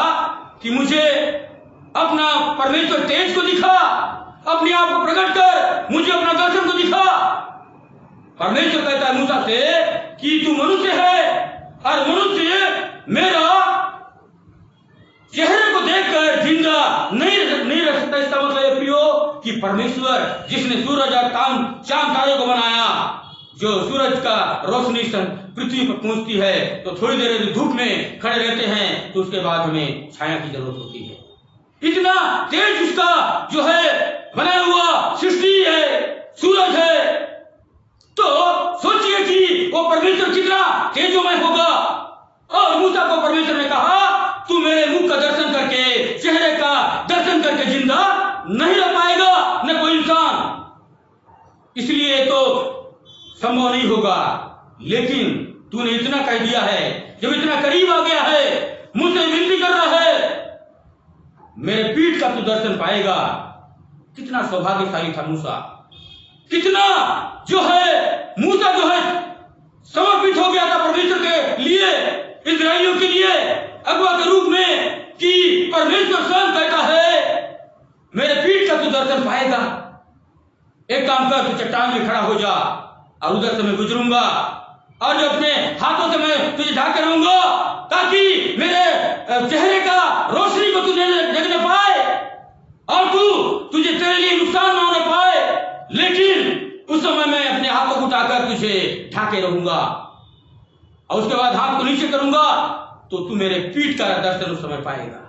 कि मुझे अपना परमेश्वर तेज को दिखा, अपने आप को प्रकट कर, मुझे अपना दर्शन को दिखा। परमेश्वर कहता है मूसा से कि तू मनुष्य है और मनुष्य मेरा चेहरे को देखकर जिंदा नहीं रह नहीं रह सकता। इसका मतलब है प्रियो कि परमेश्वर जिसने सूरज और चांद तारे को बनाया, जो सूरज का रोशनी पृथ्वी पर पहुंचती है तो थोड़ी देर यदि धूप में खड़े रहते हैं तो उसके बाद हमें छाया की जरूरत होती है। इतना तेज उसका जो है बनाया हुआ सृष्टि है, सूरज है, तो सोचिए कि वो परमेश्वर कितना तेजोमय होगा। और मूसा को परमेश्वर ने कहा तू मेरे मुख का दर्शन करके, चेहरे का दर्शन करके जिंदा नहीं रह पाएगा न कोई इंसान, इसलिए तो संभव नहीं होगा। लेकिन तूने इतना कह दिया है, जब इतना करीब आ गया है, मुझसे विनती कर रहा है, मेरे पीठ का तू दर्शन पाएगा। कितना सौभाग्यशाली था मूसा, कितना जो है मूसा जो है समर्पित हो गया था परमेश्वर के लिए, इस्राएलियों के लिए अगुआ के रूप में, कि परमेश्वर स्वयं कहता है मेरे पीठ का तू दर्शन पाएगा। एक काम कर, तू चट्टान में खड़ा हो जा और उधर से मैं गुजरूंगा और जो अपने हाथों से मैं तुझे ढाके रहूंगा ताकि मेरे चेहरे का रोशनी को तुझे देखने पाए और तुझे तेरे लिए नुकसान ना होने पाए। लेकिन उस समय मैं अपने हाथों को उठाकर तुझे ढाके रहूंगा और उसके बाद हाथ को नीचे करूंगा तो तू मेरे पीठ का दर्शन उस समय पाएगा।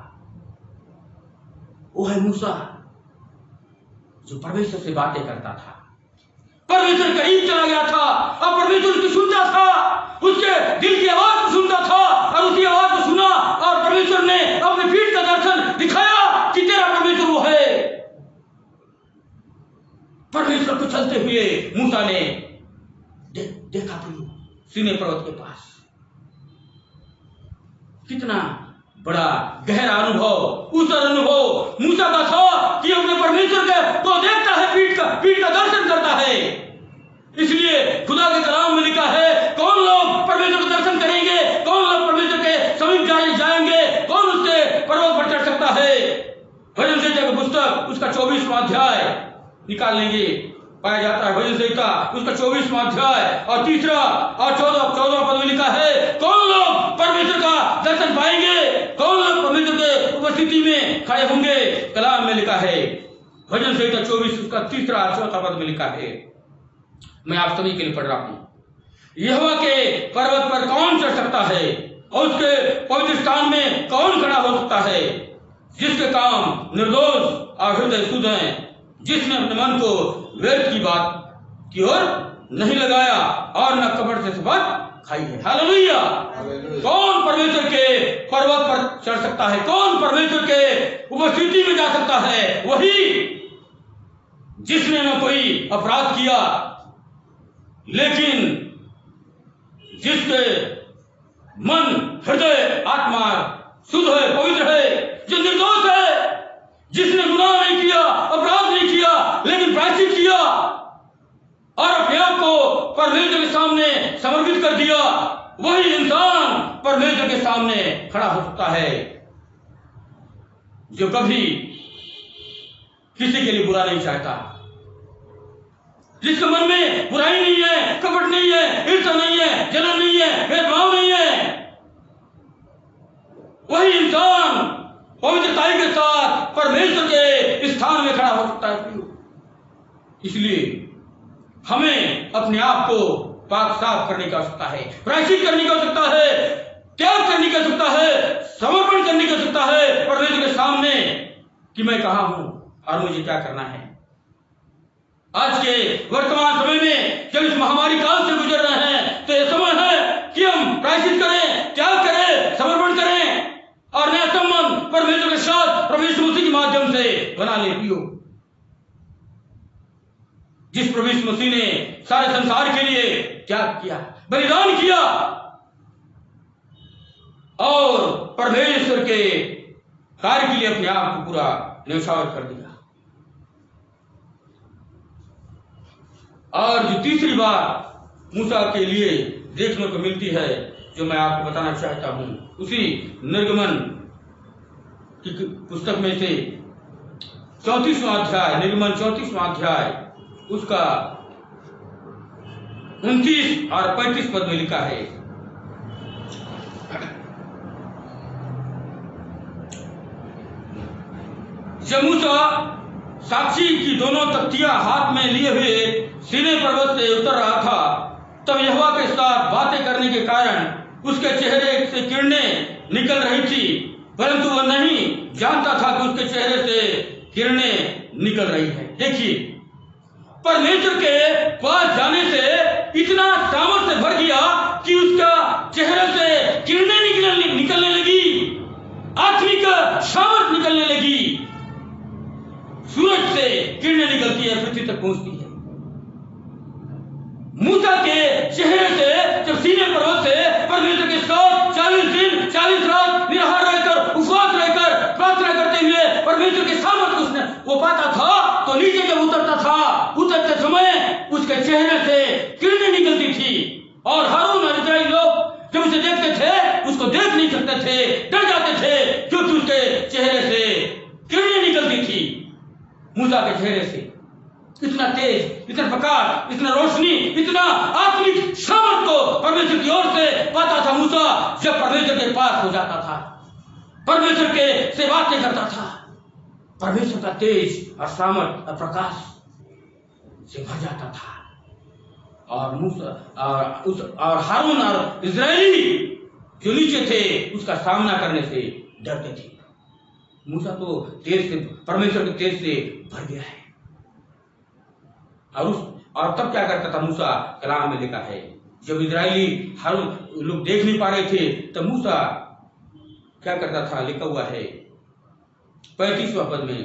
वो है मूसा जो परमेश्वर से बातें करता था, परमेश्वर करीब चला गया था और परमेश्वर उसकी सुनता था, उसके दिल की आवाज को सुनता था और उसी आवाज को सुना और परमेश्वर ने अपने पीठ का दर्शन दिखाया कि तेरा परमेश्वर वो है। परमेश्वर को चलते हुए मूसा ने देखा सीने पर्वत के पास। कितना बड़ा गहरा अनुभव, उस अनुभव मूसा का था कि अपने परमेश्वर को देखता है, पीठ का दर्शन करता है। इसलिए खुदा के कलाम में लिखा है कौन लोग परमेश्वर का दर्शन करेंगे, कौन लोग परमेश्वर के समीप जाएंगे, कौन उसके पर्वत पर चढ़ सकता है। भजन संहिता की पुस्तक उसका 24वां अध्याय निकाल लेंगे, पाया जाता है भजन संहिता उसका 24वां अध्याय और 3 और 14 पद में लिखा है कौन लोग परमेश्वर का दर्शन पाएंगे, कौन लोग परमेश्वर के उपस्थिति में खड़े होंगे। कलाम में लिखा है भजन संहिता 24 उसका 3 और 4 पद में लिखा है, मैं आप सभी के लिए पढ़ रहा हूं। यहोवा के पर्वत पर कौन चढ़ सकता है और उसके पवित्र स्थान में कौन खड़ा हो सकता है। जिसके काम निर्दोष और हृदय शुद्ध हैं, जिसने अपने मन को व्यर्थ की बात की ओर नहीं लगाया और न कपट से शपथ खाई है। हालेलुया। कौन परमेश्वर के पर्वत पर चढ़ सकता है, कौन परमेश्वर के उपस्थिति में जा सकता है। वही जिसने न कोई अपराध किया, लेकिन जिसके मन हृदय आत्मा शुद्ध है, पवित्र है, जो निर्दोष है, जिसने गुनाह नहीं किया, अपराध नहीं किया, लेकिन प्रायश्चित किया और अपने आप को परमेश्वर के सामने समर्पित कर दिया, वही इंसान परमेश्वर के सामने खड़ा हो सकता है। जो कभी किसी के लिए बुरा नहीं चाहता, जिसके मन में बुराई नहीं है, कपट नहीं है, ईर्ष्या नहीं है, जलन नहीं है, भेदभाव नहीं है, वही इंसान पवित्रताई के साथ परमेश्वर के स्थान में खड़ा हो सकता है। इसलिए हमें अपने आप को पाक साफ करने की आवश्यकता है, प्रायश्चित करने की आवश्यकता है, त्याग करने की आवश्यकता है, समर्पण करने की आवश्यकता है परमेश्वर के सामने कि मैं कहाँ हूं और मुझे क्या करना है। आज के वर्तमान समय में जब इस महामारी काल से गुजर रहे हैं तो यह समय है कि हम प्रायश्चित करें, त्याग करें, समर्पण करें और नया संबंध परमेश्वर के साथ प्रभु यीशु मसीह के माध्यम से बना ले। जिस प्रभु यीशु मसीह ने सारे संसार के लिए त्याग किया, बलिदान किया और परमेश्वर के कार्य के लिए अपने आप को पूरा न्यौछावर कर दिया। और जो तीसरी बात मूसा के लिए देखने को मिलती है, जो मैं आपको बताना चाहता हूं, उसी निर्गमन की पुस्तक में से 34वां अध्याय, निर्गमन 34वां अध्याय उसका 29 और 35 पद में लिखा है, जब मूसा साक्षी की दोनों तख्तियां हाथ में लिए हुए सीने पर्वत से उतर रहा था, तब यहोवा के साथ बातें करने के कारण उसके चेहरे से किरणें निकल रही थी, परंतु वह नहीं जानता था कि उसके चेहरे से किरणें निकल रही है। देखिए, परमेश्वर के पास जाने से इतना सामर्थ्य भर गया कि उसका चेहरे से किरणें निकलने लगी, आत्मिक सामर्थ निकलने लगी। सूरज से किरणें निकलती है, पृथ्वी तक पहुंचती है। मूसा के चेहरे से जब सीने पर्वत से परमेश्वर के साथ 40 दिन 40 रात निराहार रहकर उपवास रहकर प्रार्थना करते हुए परमेश्वर के सामर्थ्य उसने वो पाता था, तो नीचे जब उतरता था, उतरते समय उसके चेहरे से किरणें निकलती थी। और हारून और इस्राएली लोग जब उसे देखते थे, उसको देख नहीं सकते थे, डर जाते थे, क्योंकि उसके चेहरे से किरणें निकलती थी। मूसा के चेहरे से इतना तेज, इतना प्रकाश, इतना रोशनी, इतना आत्मिक सामर्थ को परमेश्वर की ओर से पाता था मूसा। जब परमेश्वर के पास हो जाता था, परमेश्वर के से बातें करता था, परमेश्वर का तेज और सामर्थ और प्रकाश से भर जाता था। और मूसा और हारून और इजरायली जो नीचे थे उसका सामना करने से डरते थे। मूसा तो तेज से, परमेश्वर के तेज से भर गया है। और तब क्या करता था मूसा? कलाम में लिखा है, जब इजरायली हारून लोग देख नहीं पा रहे थे, तब मूसा क्या करता था? लिखा हुआ है 35वां पद में,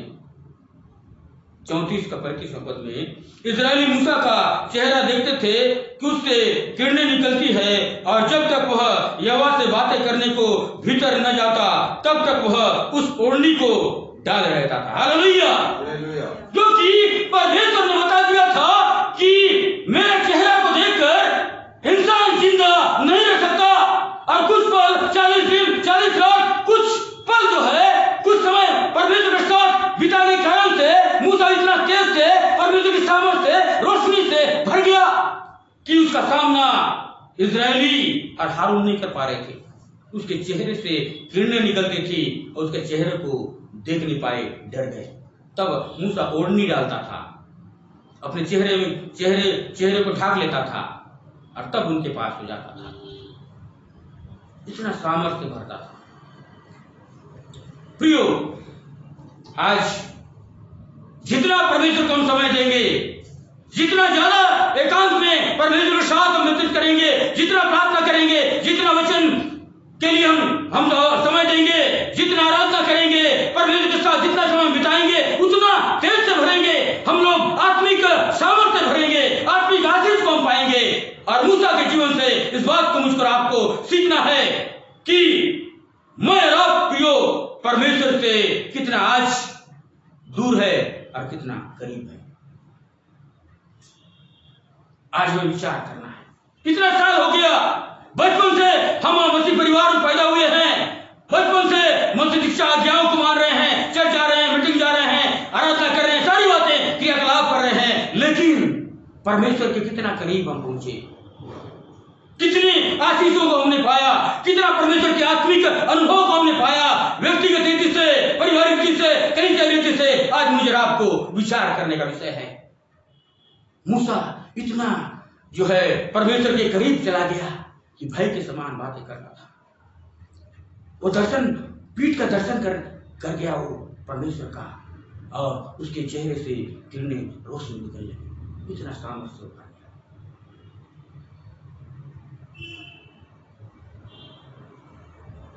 34 का 35वां पद में, इजरायली मूसा का चेहरा देखते थे कि उससे किरणें निकलती है, और जब तक वह यहोवा से बातें करने को भीतर न जाता, तब तक वह उस ओढ़नी को डाले रहता था। हालेलुया! क्योंकि परमेश्वर ने बता दिया था कि मेरे चेहरा को देखकर इंसान जिंदा नहीं रह सकता। और कुछ पल, 40 दिन 40 रात, कुछ पल जो है, कुछ समय परमेश्वर के साथ बिताने के कारण से मूसा इतना तेज से, परमेश्वर की सामर्थ्य से, रोशनी से भर गया कि उसका सामना इजरायली और हारून नहीं कर पा रहे थे। उसके चेहरे से किरणें निकलती थी और उसके चेहरे को देख नहीं पाए, डर गए। तब मूसा ओढ़नी डालता था, अपने चेहरे को ढाक लेता था, और तब उनके पास हो जाता था। इतना सामर्थ्य भरता था। प्रियो, आज जितना परमेश्वर को हम समय देंगे, जितना ज्यादा एकांत में परमेश्वर के साथ हम व्यतीत करेंगे, जितना प्रार्थना करेंगे, जितना वचन के लिए हम समय देंगे, जितना आराधना करेंगे, परमेश्वर के साथ जितना समय बिताएंगे, उतना तेज से भरेंगे हम लोग, आत्मिक सामर्थ्य भरेंगे, आत्मिक आशीष को हम पाएंगे। और मूसा के जीवन से इस बात को मुझको आपको सीखना है कि मैं और आप प्रियो परमेश्वर से कितना आज दूर है और कितना करीब है। आज हमें विचार करना है। इतना साल हो गया, बचपन से हम मसीह परिवार में पैदा हुए हैं, बचपन से मसीह शिक्षा आज्ञाओं को मान रहे हैं, चर्च जा रहे हैं, मीटिंग जा रहे हैं, आराधना कर रहे हैं, सारी बातें क्रियाकलाप कर रहे हैं, लेकिन परमेश्वर के कितना करीब हम पहुंचे, कितनी आशीषों को हमने पाया, कितना परमेश्वर के आत्मिक अनुभव को हमने पाया, व्यक्तिगत रीति से, पारिवारिक रीति से, कलीसिया रीति से। आज मुझे आपको विचार करने का विषय है। मूसा इतना जो है परमेश्वर के करीब चला गया कि भय के समान बातें करता था। वो दर्शन, पीठ का दर्शन कर गया वो परमेश्वर का, और उसके चेहरे से किरणें रोशनी निकल लगी। इतना सामर्थ्य होता है।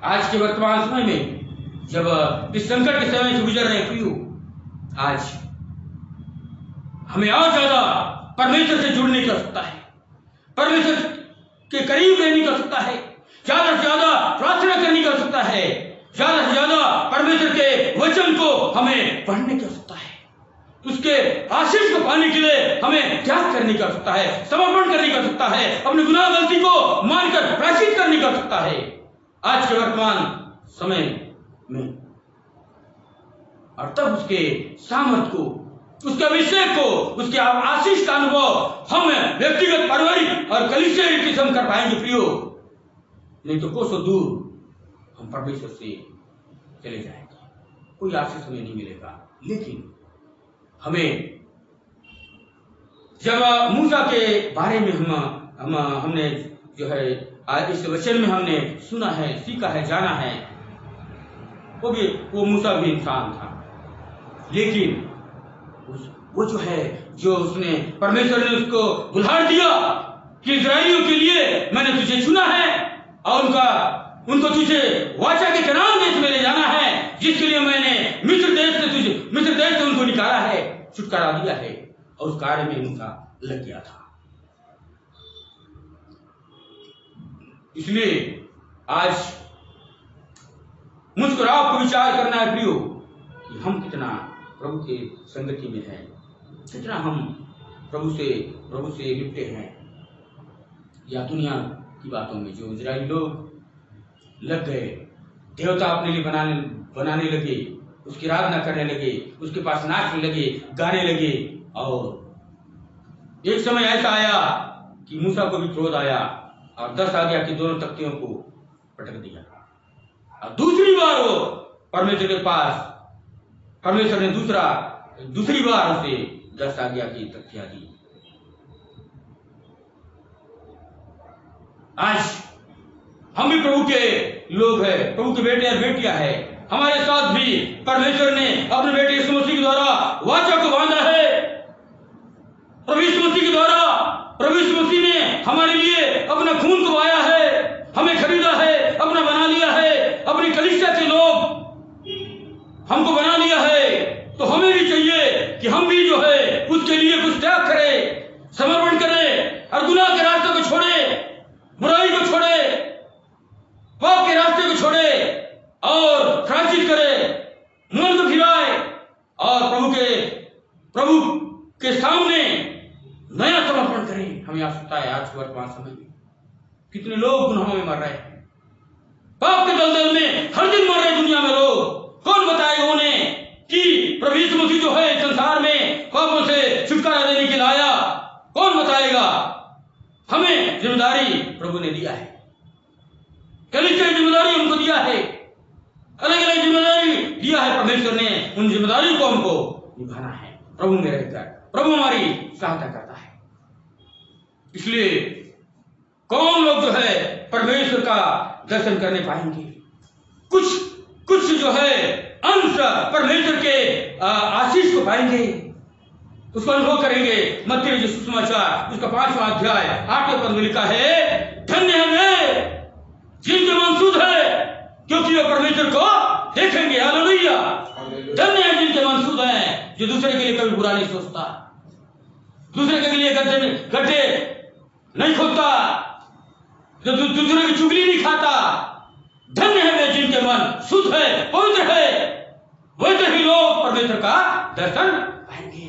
आज के वर्तमान समय में जब इस संकट के समय से गुजर रहे प्रियो, आज हमें और ज्यादा परमेश्वर से जुड़ने की आवश्यकता है, परमेश्वर के करीब रहने की आवश्यकता है, ज्यादा से ज्यादा प्रार्थना करने की आवश्यकता है, ज्यादा से ज्यादा परमेश्वर के वचन को हमें पढ़ने की आवश्यकता है, उसके आशीष को पाने के लिए हमें त्याग करने की आवश्यकता है, समर्पण करने की आवश्यकता है, अपनी गुनाह गलती को मानकर प्रायश्चित करने की आवश्यकता है आज के वर्तमान समय में। और तब उसके सामर्थ्य को, उसके अभिषेक को, उसके आशीष का अनुभव हम व्यक्तिगत, पारिवारिक और कलीसिया रीति से हम कर पाएंगे प्रियो। नहीं तो कोसों दूर हम परमेश्वर से चले जाएंगे, कोई आशीष हमें नहीं मिलेगा। लेकिन हमें जब मूसा के बारे में हमने जो है इस वचन में हमने सुना है, सीखा है, जाना है, वो मूसा भी इंसान था, लेकिन वो जो है, जो उसने परमेश्वर ने उसको बुलहार दिया कि इस्राएलियों के लिए मैंने तुझे चुना है और उनको तुझे वाचा के कनान देश में ले जाना है, जिसके लिए मैंने मिस्र देश से उनको निकाला है, छुटकारा दिया है, और उस कार्य में उनका लग गया था। इसलिए आज मुझको आपको विचार करना है प्रियो कि हम कितना प्रभु के संगति में हैं, कितना हम प्रभु से लिपटे हैं, या दुनिया की बातों में। जो इजराइली लोग लग गए, देवता अपने लिए बनाने लगे, उसकी आराधना करने लगे, उसके पास नाचने लगे, गाने लगे, और एक समय ऐसा आया कि मूसा को भी क्रोध आया और 10 आज्ञा की दोनों तख्तियों को पटक दिया। और दूसरी बार वो परमेश्वर के पास, परमेश्वर ने दूसरी बार उसे 10 आज्ञा की तख्तियां दी। आज हम भी प्रभु के लोग हैं, प्रभु के बेटे और बेटियां हैं। हमारे साथ भी परमेश्वर ने अपने बेटे यीशु मसीह के द्वारा वाचा को बांधा है। प्रभु यीशु मसीह के द्वारा प्रभु यीशु मसीह ने हमारे लिए अपना खून को बहाया है, हमें खरीदा है, अपना बना लिया है, अपनी कलीसिया के लोग हमको बना लिया है। तो हमें भी चाहिए कि हम भी जो है उसके लिए कुछ त्याग करें, समर्पण करें, और गुनाह के रास्ते को छोड़े, बुराई को छोड़े, पाप के रास्ते को छोड़े, और प्रायश्चित करे, मन को फिराए, और प्रभु के सामने नया समर्पण करें। हमें आवश्यकता है आज वर्तमान समय में। कितने लोग गुनाहों में मर रहे हैं, पाप के दलदल में हर दिन मर रहे दुनिया में लोग। कौन बताएगा उन्हें कि प्रभु यीशु मसीह जो है संसार में पापों से छुटकारा देने के लिए आया? कौन बताएगा? हमें जिम्मेदारी प्रभु ने दिया है, कलीसिया की जिम्मेदारी हमको दिया है, अलग अलग जिम्मेदारी दिया है परमेश्वर ने। उन जिम्मेदारी को हमको निभाना है। प्रभु में रहकर प्रभु हमारी सहायता करता है। इसलिए कौन लोग जो है परमेश्वर का दर्शन करने पाएंगे? कुछ जो है अंश परमेश्वर के आशीष को पाएंगे, उसको अनुभव करेंगे। मत्ती रचित सुसमाचार उसका 5वां अध्याय 8वें पद में लिखा है, धन्य है वे जिनके मन शुद्ध है, क्योंकि वे परमेश्वर को देखेंगे। हालेलुया। धन्य है जिनके मन शुद्ध है, जो दूसरे के लिए कभी बुरा नहीं सोचता, दूसरे के लिए गड्ढे नहीं खोदता, जो दूसरे की चुगली नहीं खाता। धन्य है वे जिनके मन शुद्ध है, पवित्र है, वैसे ही लोग परमेश्वर का दर्शन पाएंगे।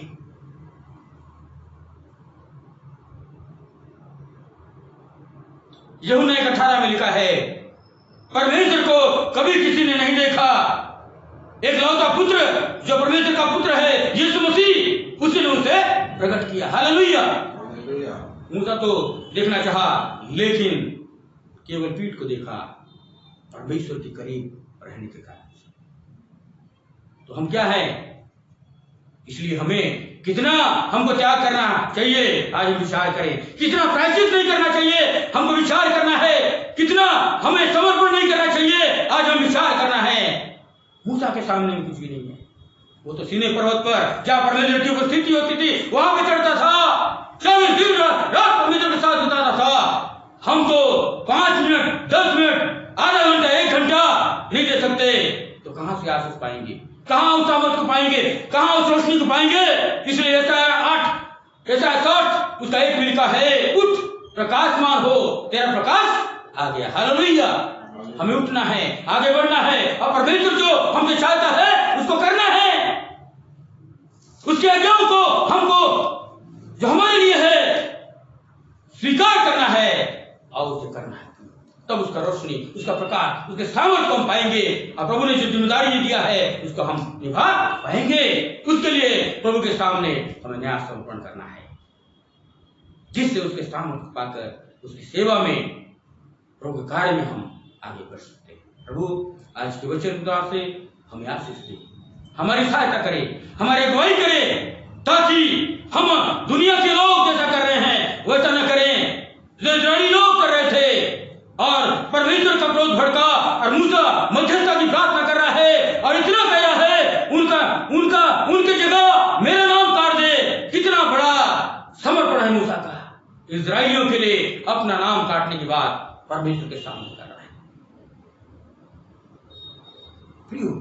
यूहन्ना 1:18 में लिखा है, परमेश्वर को कभी किसी ने नहीं देखा, एक लौता पुत्र जो परमेश्वर का पुत्र है यीशु मसीह, उसी ने उसे प्रकट किया। हालेलुया। मूसा तो देखना चाहा, लेकिन केवल पीठ को देखा परमेश्वर के करीब रहने के कारण। तो हम क्या है? इसलिए हमें कितना हमको त्याग करना चाहिए, आज हम विचार करें। कितना प्रायश्चित नहीं करना चाहिए, हमको विचार करना है। कितना हमें समर्पण नहीं करना चाहिए, आज हम विचार करना है। मूसा के सामने कुछ भी नहीं है। वो तो सीने पर्वत पर जहां परमेश्वर की उपस्थिति होती थी वहां पे चढ़ता था, 24 दिन रात परमेश्वर के साथ बिताता था। हम तो 5 मिनट, 10 मिनट, आधा घंटा, 1 घंटा नहीं दे सकते। तो कहां से आशीष पाएंगे? कहां उस सामर्थ को पाएंगे? कहां उस रोशनी को पाएंगे? इसलिए ऐसा 60 उसका 1 में लिखा है, उठ प्रकाशमान हो, तेरा प्रकाश आ गया। हालेलुया। हमें उठना है, आगे बढ़ना है, और परमेश्वर जो हमसे चाहता है उसको करना है। उसकी आज्ञाओं को हमको जो हमारे लिए है स्वीकार करना है और उसे करना है। तब उसका रोशनी, उसका प्रकाश, उसके सामर्थ्य को हम पाएंगे, और प्रभु ने जो जिम्मेदारी दिया है उसको हम निभा पाएंगे। उसके लिए प्रभु के सामने हमें न्याय समर्पण करना है, जिससे उसके सामर्थ्य पाकर उसकी सेवा में, प्रभु के कार्य में हम आगे बढ़ सकते हैं। प्रभु आज के वचन से हमें आशीष दे। हमारी सहायता करे, हमारी अगुवाई करे, ताकि हम दुनिया के लोग जैसा कर रहे हैं वैसा न करें जो इस्राएली लोग कर रहे थे। और परमेश्वर का क्रोध भड़का और मूसा मध्यस्थता की प्रार्थना कर रहा है और इतना कह रहा है उनके जगह मेरा नाम काट दे। कितना बड़ा समर्पण है मूसा का, इस्राएलियों के लिए अपना नाम काटने की बात परमेश्वर के सामने कर रहा है। प्रियो,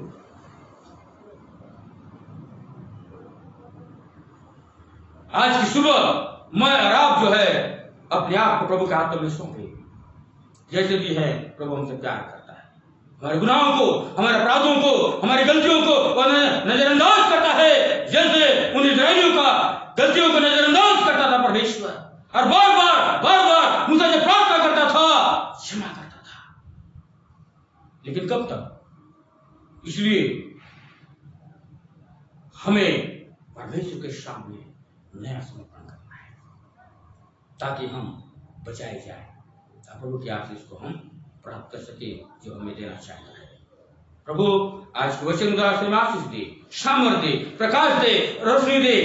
आज की सुबह मैं और आप जो है अपने आप को प्रभु के हाथों में सौंपे, जैसे भी है प्रभु हमसे प्यार करता है। हमारे गुनाहों को, हमारे अपराधों को, हमारी गलतियों को वह नजरअंदाज करता है, जैसे उन इस्राएलियों का गलतियों को नजरअंदाज करता था परमेश्वर। और बार बार मूसा से प्रार्थना करता था, क्षमा करता था। लेकिन कब तक? इसलिए हमें परमेश्वर के सामने नया समर्पण करना है, ताकि हम बचाए जाए, प्रभु की आशीष को हम प्राप्त कर सके जो हमें देना चाहता है। प्रभु आज के वचन द्वारा से आशीष दे, सामर्थ दे, प्रकाश दे, रोशनी दे,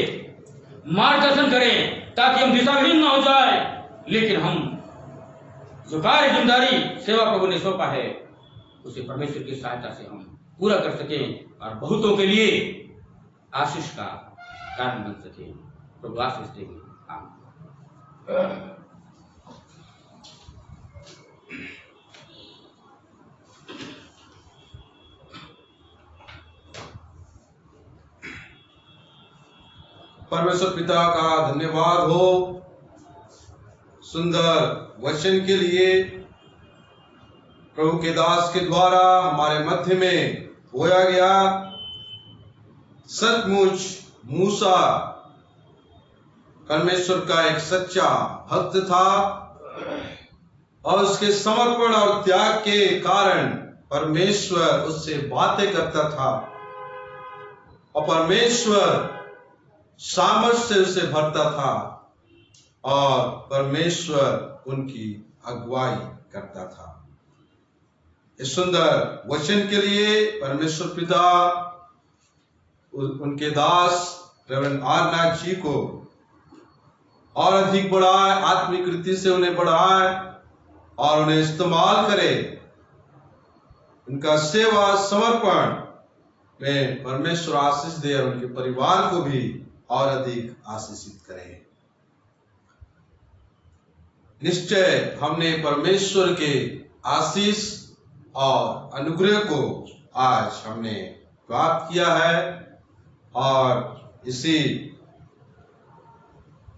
मार्गदर्शन करें, ताकि हम दिशाहीन ना हो जाए, लेकिन हम जो कार्य जिम्मेदारी सेवा प्रभु ने सौंपा है उसे परमेश्वर की सहायता से हम पूरा कर सकें और बहुतों के लिए आशीष का कारण बन सके। प्रभु आशीष देंगे। आमीन। परमेश्वर पिता का धन्यवाद हो सुंदर वचन के लिए। प्रभु के दास के द्वारा हमारे मध्य में बोया गया। सचमुच मूसा परमेश्वर का एक सच्चा भक्त था और उसके समर्पण और त्याग के कारण परमेश्वर उससे बातें करता था और परमेश्वर सामर्थ्य से उसे भरता था और परमेश्वर उनकी अगुवाई करता था। इस सुंदर वचन के लिए परमेश्वर पिता उनके दास रेवरेंड आर नाथ जी को और अधिक बढ़ाए, आत्मिक रीति से उन्हें बढ़ाए और उन्हें इस्तेमाल करे। उनका सेवा समर्पण में परमेश्वर आशीष दे और उनके परिवार को भी और अधिक आशीषित करे। निश्चय हमने परमेश्वर के आशीष और अनुग्रह को आज हमने प्राप्त किया है और इसी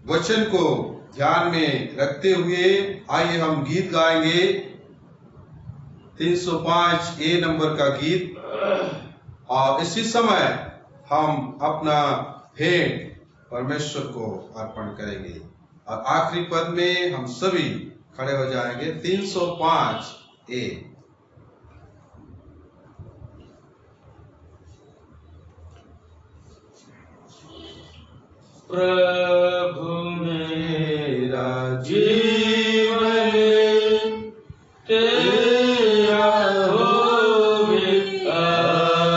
वचन को ध्यान में रखते हुए आइए हम गीत गाएंगे। 305 ए नंबर का गीत, और इसी समय हम अपना भेंट परमेश्वर को अर्पण करेंगे और आखिरी पद में हम सभी खड़े हो जाएंगे। 305 ए। प्रभु मेरा जीवन तेरा होवे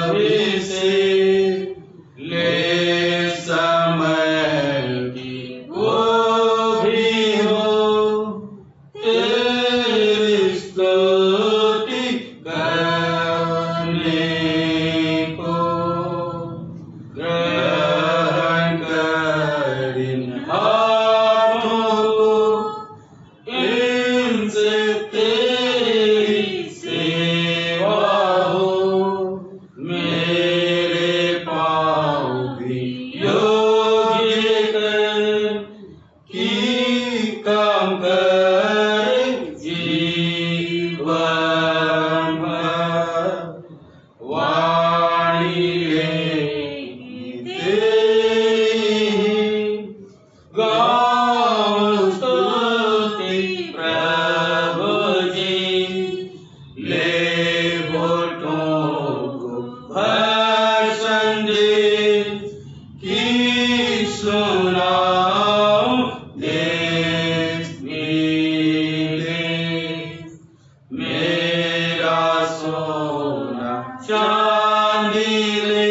अभिषेक, ले समय की वो भी हो तेरी स्तुति करने को। ग्रहण कर इन हाथों को, इनसे तेरी सेवा हो। मेरे पाँव भी योग्य कर कि काम कर जीवन भर। वाणी लेगी तेरी, गाऊं स्तुति प्रभु जी। ले होठों को भाषण दे कि सुनाऊं देश नीले। मेरा सोना चांदी ले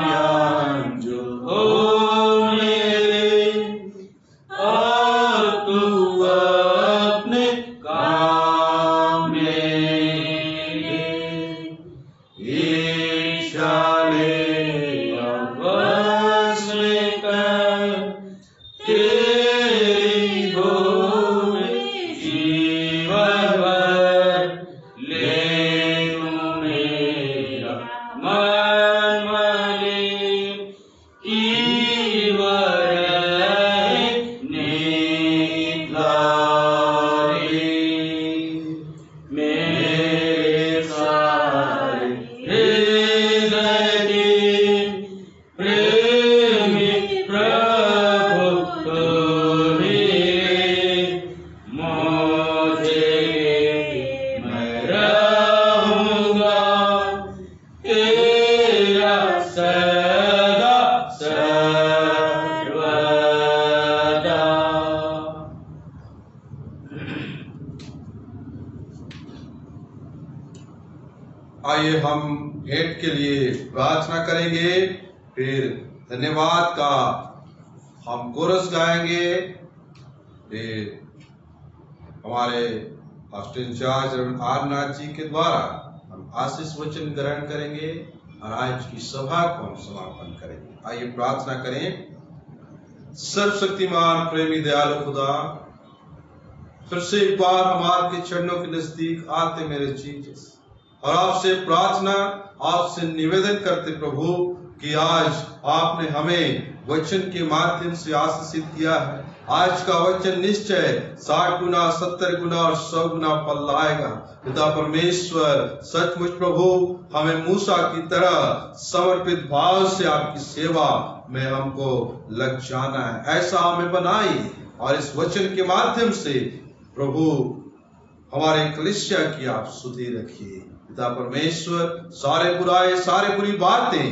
जान जो हो मेरे, और तू अपने काम मेरे इशारे बस में कर, तेरी हो जीवन भर ले तू मेरा मन मलिन, ईवर निकला मेरे सारे हृदय की प्रेमी प्रभु तुम्ही मुझे, मैं रहूंगा तेरा सदा सर्वदा। आइए हम भेंट के लिए प्रार्थना करेंगे, फिर धन्यवाद का हम कोरस गाएंगे, फिर हमारे pastor in charge reverend are Nath ji के द्वारा हम आशीष वचन ग्रहण करेंगे और आज की सभा को हम समापन करेंगे। आइए प्रार्थना करें। सर्वशक्तिमान प्रेमी दयालु खुदा, फिर से एक बार हम आपके चरणों के नजदीक आते मेरे जीसस, और आपसे प्रार्थना, आपसे निवेदन करते प्रभु कि आज आपने हमें वचन के माध्यम से आशीषित किया है। आज का वचन निश्चय 60 गुना 70 गुना और 100 गुना फल लाएगा। पिता परमेश्वर, सचमुच प्रभु हमें मूसा की तरह समर्पित भाव से आपकी सेवा में हमको लग जाना है। ऐसा हमें बनाई और इस वचन के माध्यम से प्रभु हमारे कलीसिया की आप सुधि रखिए। पिता परमेश्वर, सारे बुराई सारे बुरी बातें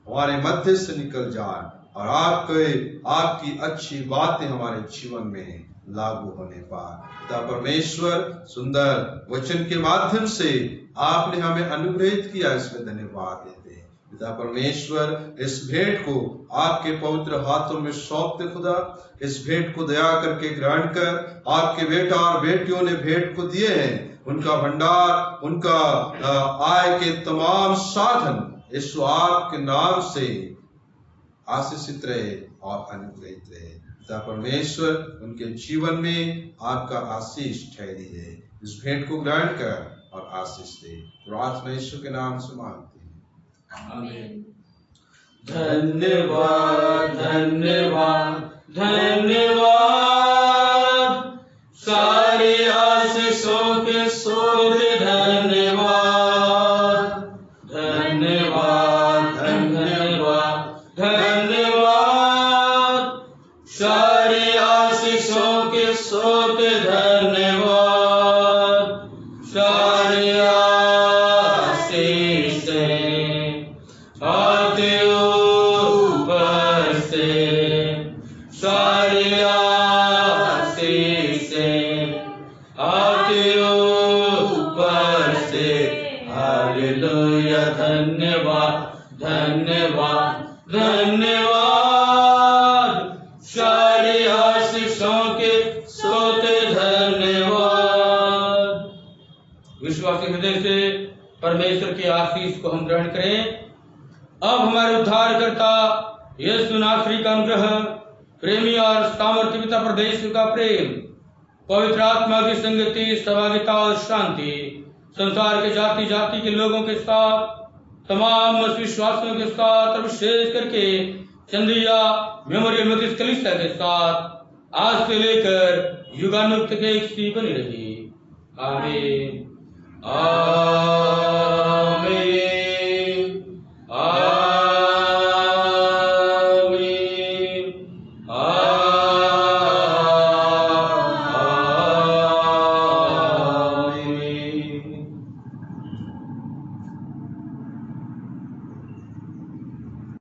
हमारे मध्य से निकल जाए और आपकी अच्छी बातें हमारे जीवन में लागू होने पाए। पिता परमेश्वर, सुंदर वचन के माध्यम से आपने हमें अनुग्रहित किया, इसमें धन्यवाद देते हैं। पिता परमेश्वर, इस भेंट को आपके पवित्र हाथों में सौंपते खुदा, इस भेंट को दया करके ग्रहण कर। आपके बेटा और बेटियों ने भेंट को दिए हैं, उनका भंडार, उनका आय के तमाम साधन यीशु आपके नाम से आशीषित रहे और अनुग्रहित रहे। पिता परमेश्वर, उनके जीवन में आपका आशीष ठहरी है। इस भेंट को ग्रहण कर और आशीष दे। प्रार्थना यीशु के नाम से मांगते हैं, आमीन। धन्यवाद धन्यवाद धन्यवाद, सारी आशीषों के स्रोत धन्यवाद। धन्यवाद धन्यवाद धन्यवाद, सारी आशीषों के स्रोत धन्यवाद। सारी आशीषें आते ऊपर से, सारी आशीषें आते ऊपर से। हालेलुया, धन्यवाद धन्यवाद धन्यवाद, सारी आशीषों के स्रोत धन्यवाद। विश्वासी हृदय से परमेश्वर की आशीष को हम ग्रहण करें। अब हमारे उद्धारकर्ता यीशु नासरी का अनुग्रह, प्रेमी और सामर्थ्य पिता परमेश्वर का प्रेम, पवित्र आत्मा की संगति, सहभागिता और शांति संसार के जाति जाति के लोगों के साथ, तमाम विश्वासियों के साथ और विशेष करके चंदिया मेमोरियल मेथोडिस्ट कलीसिया के साथ आज से लेकर युगानुग तक एक सी बनी रही। आमीन आमीन।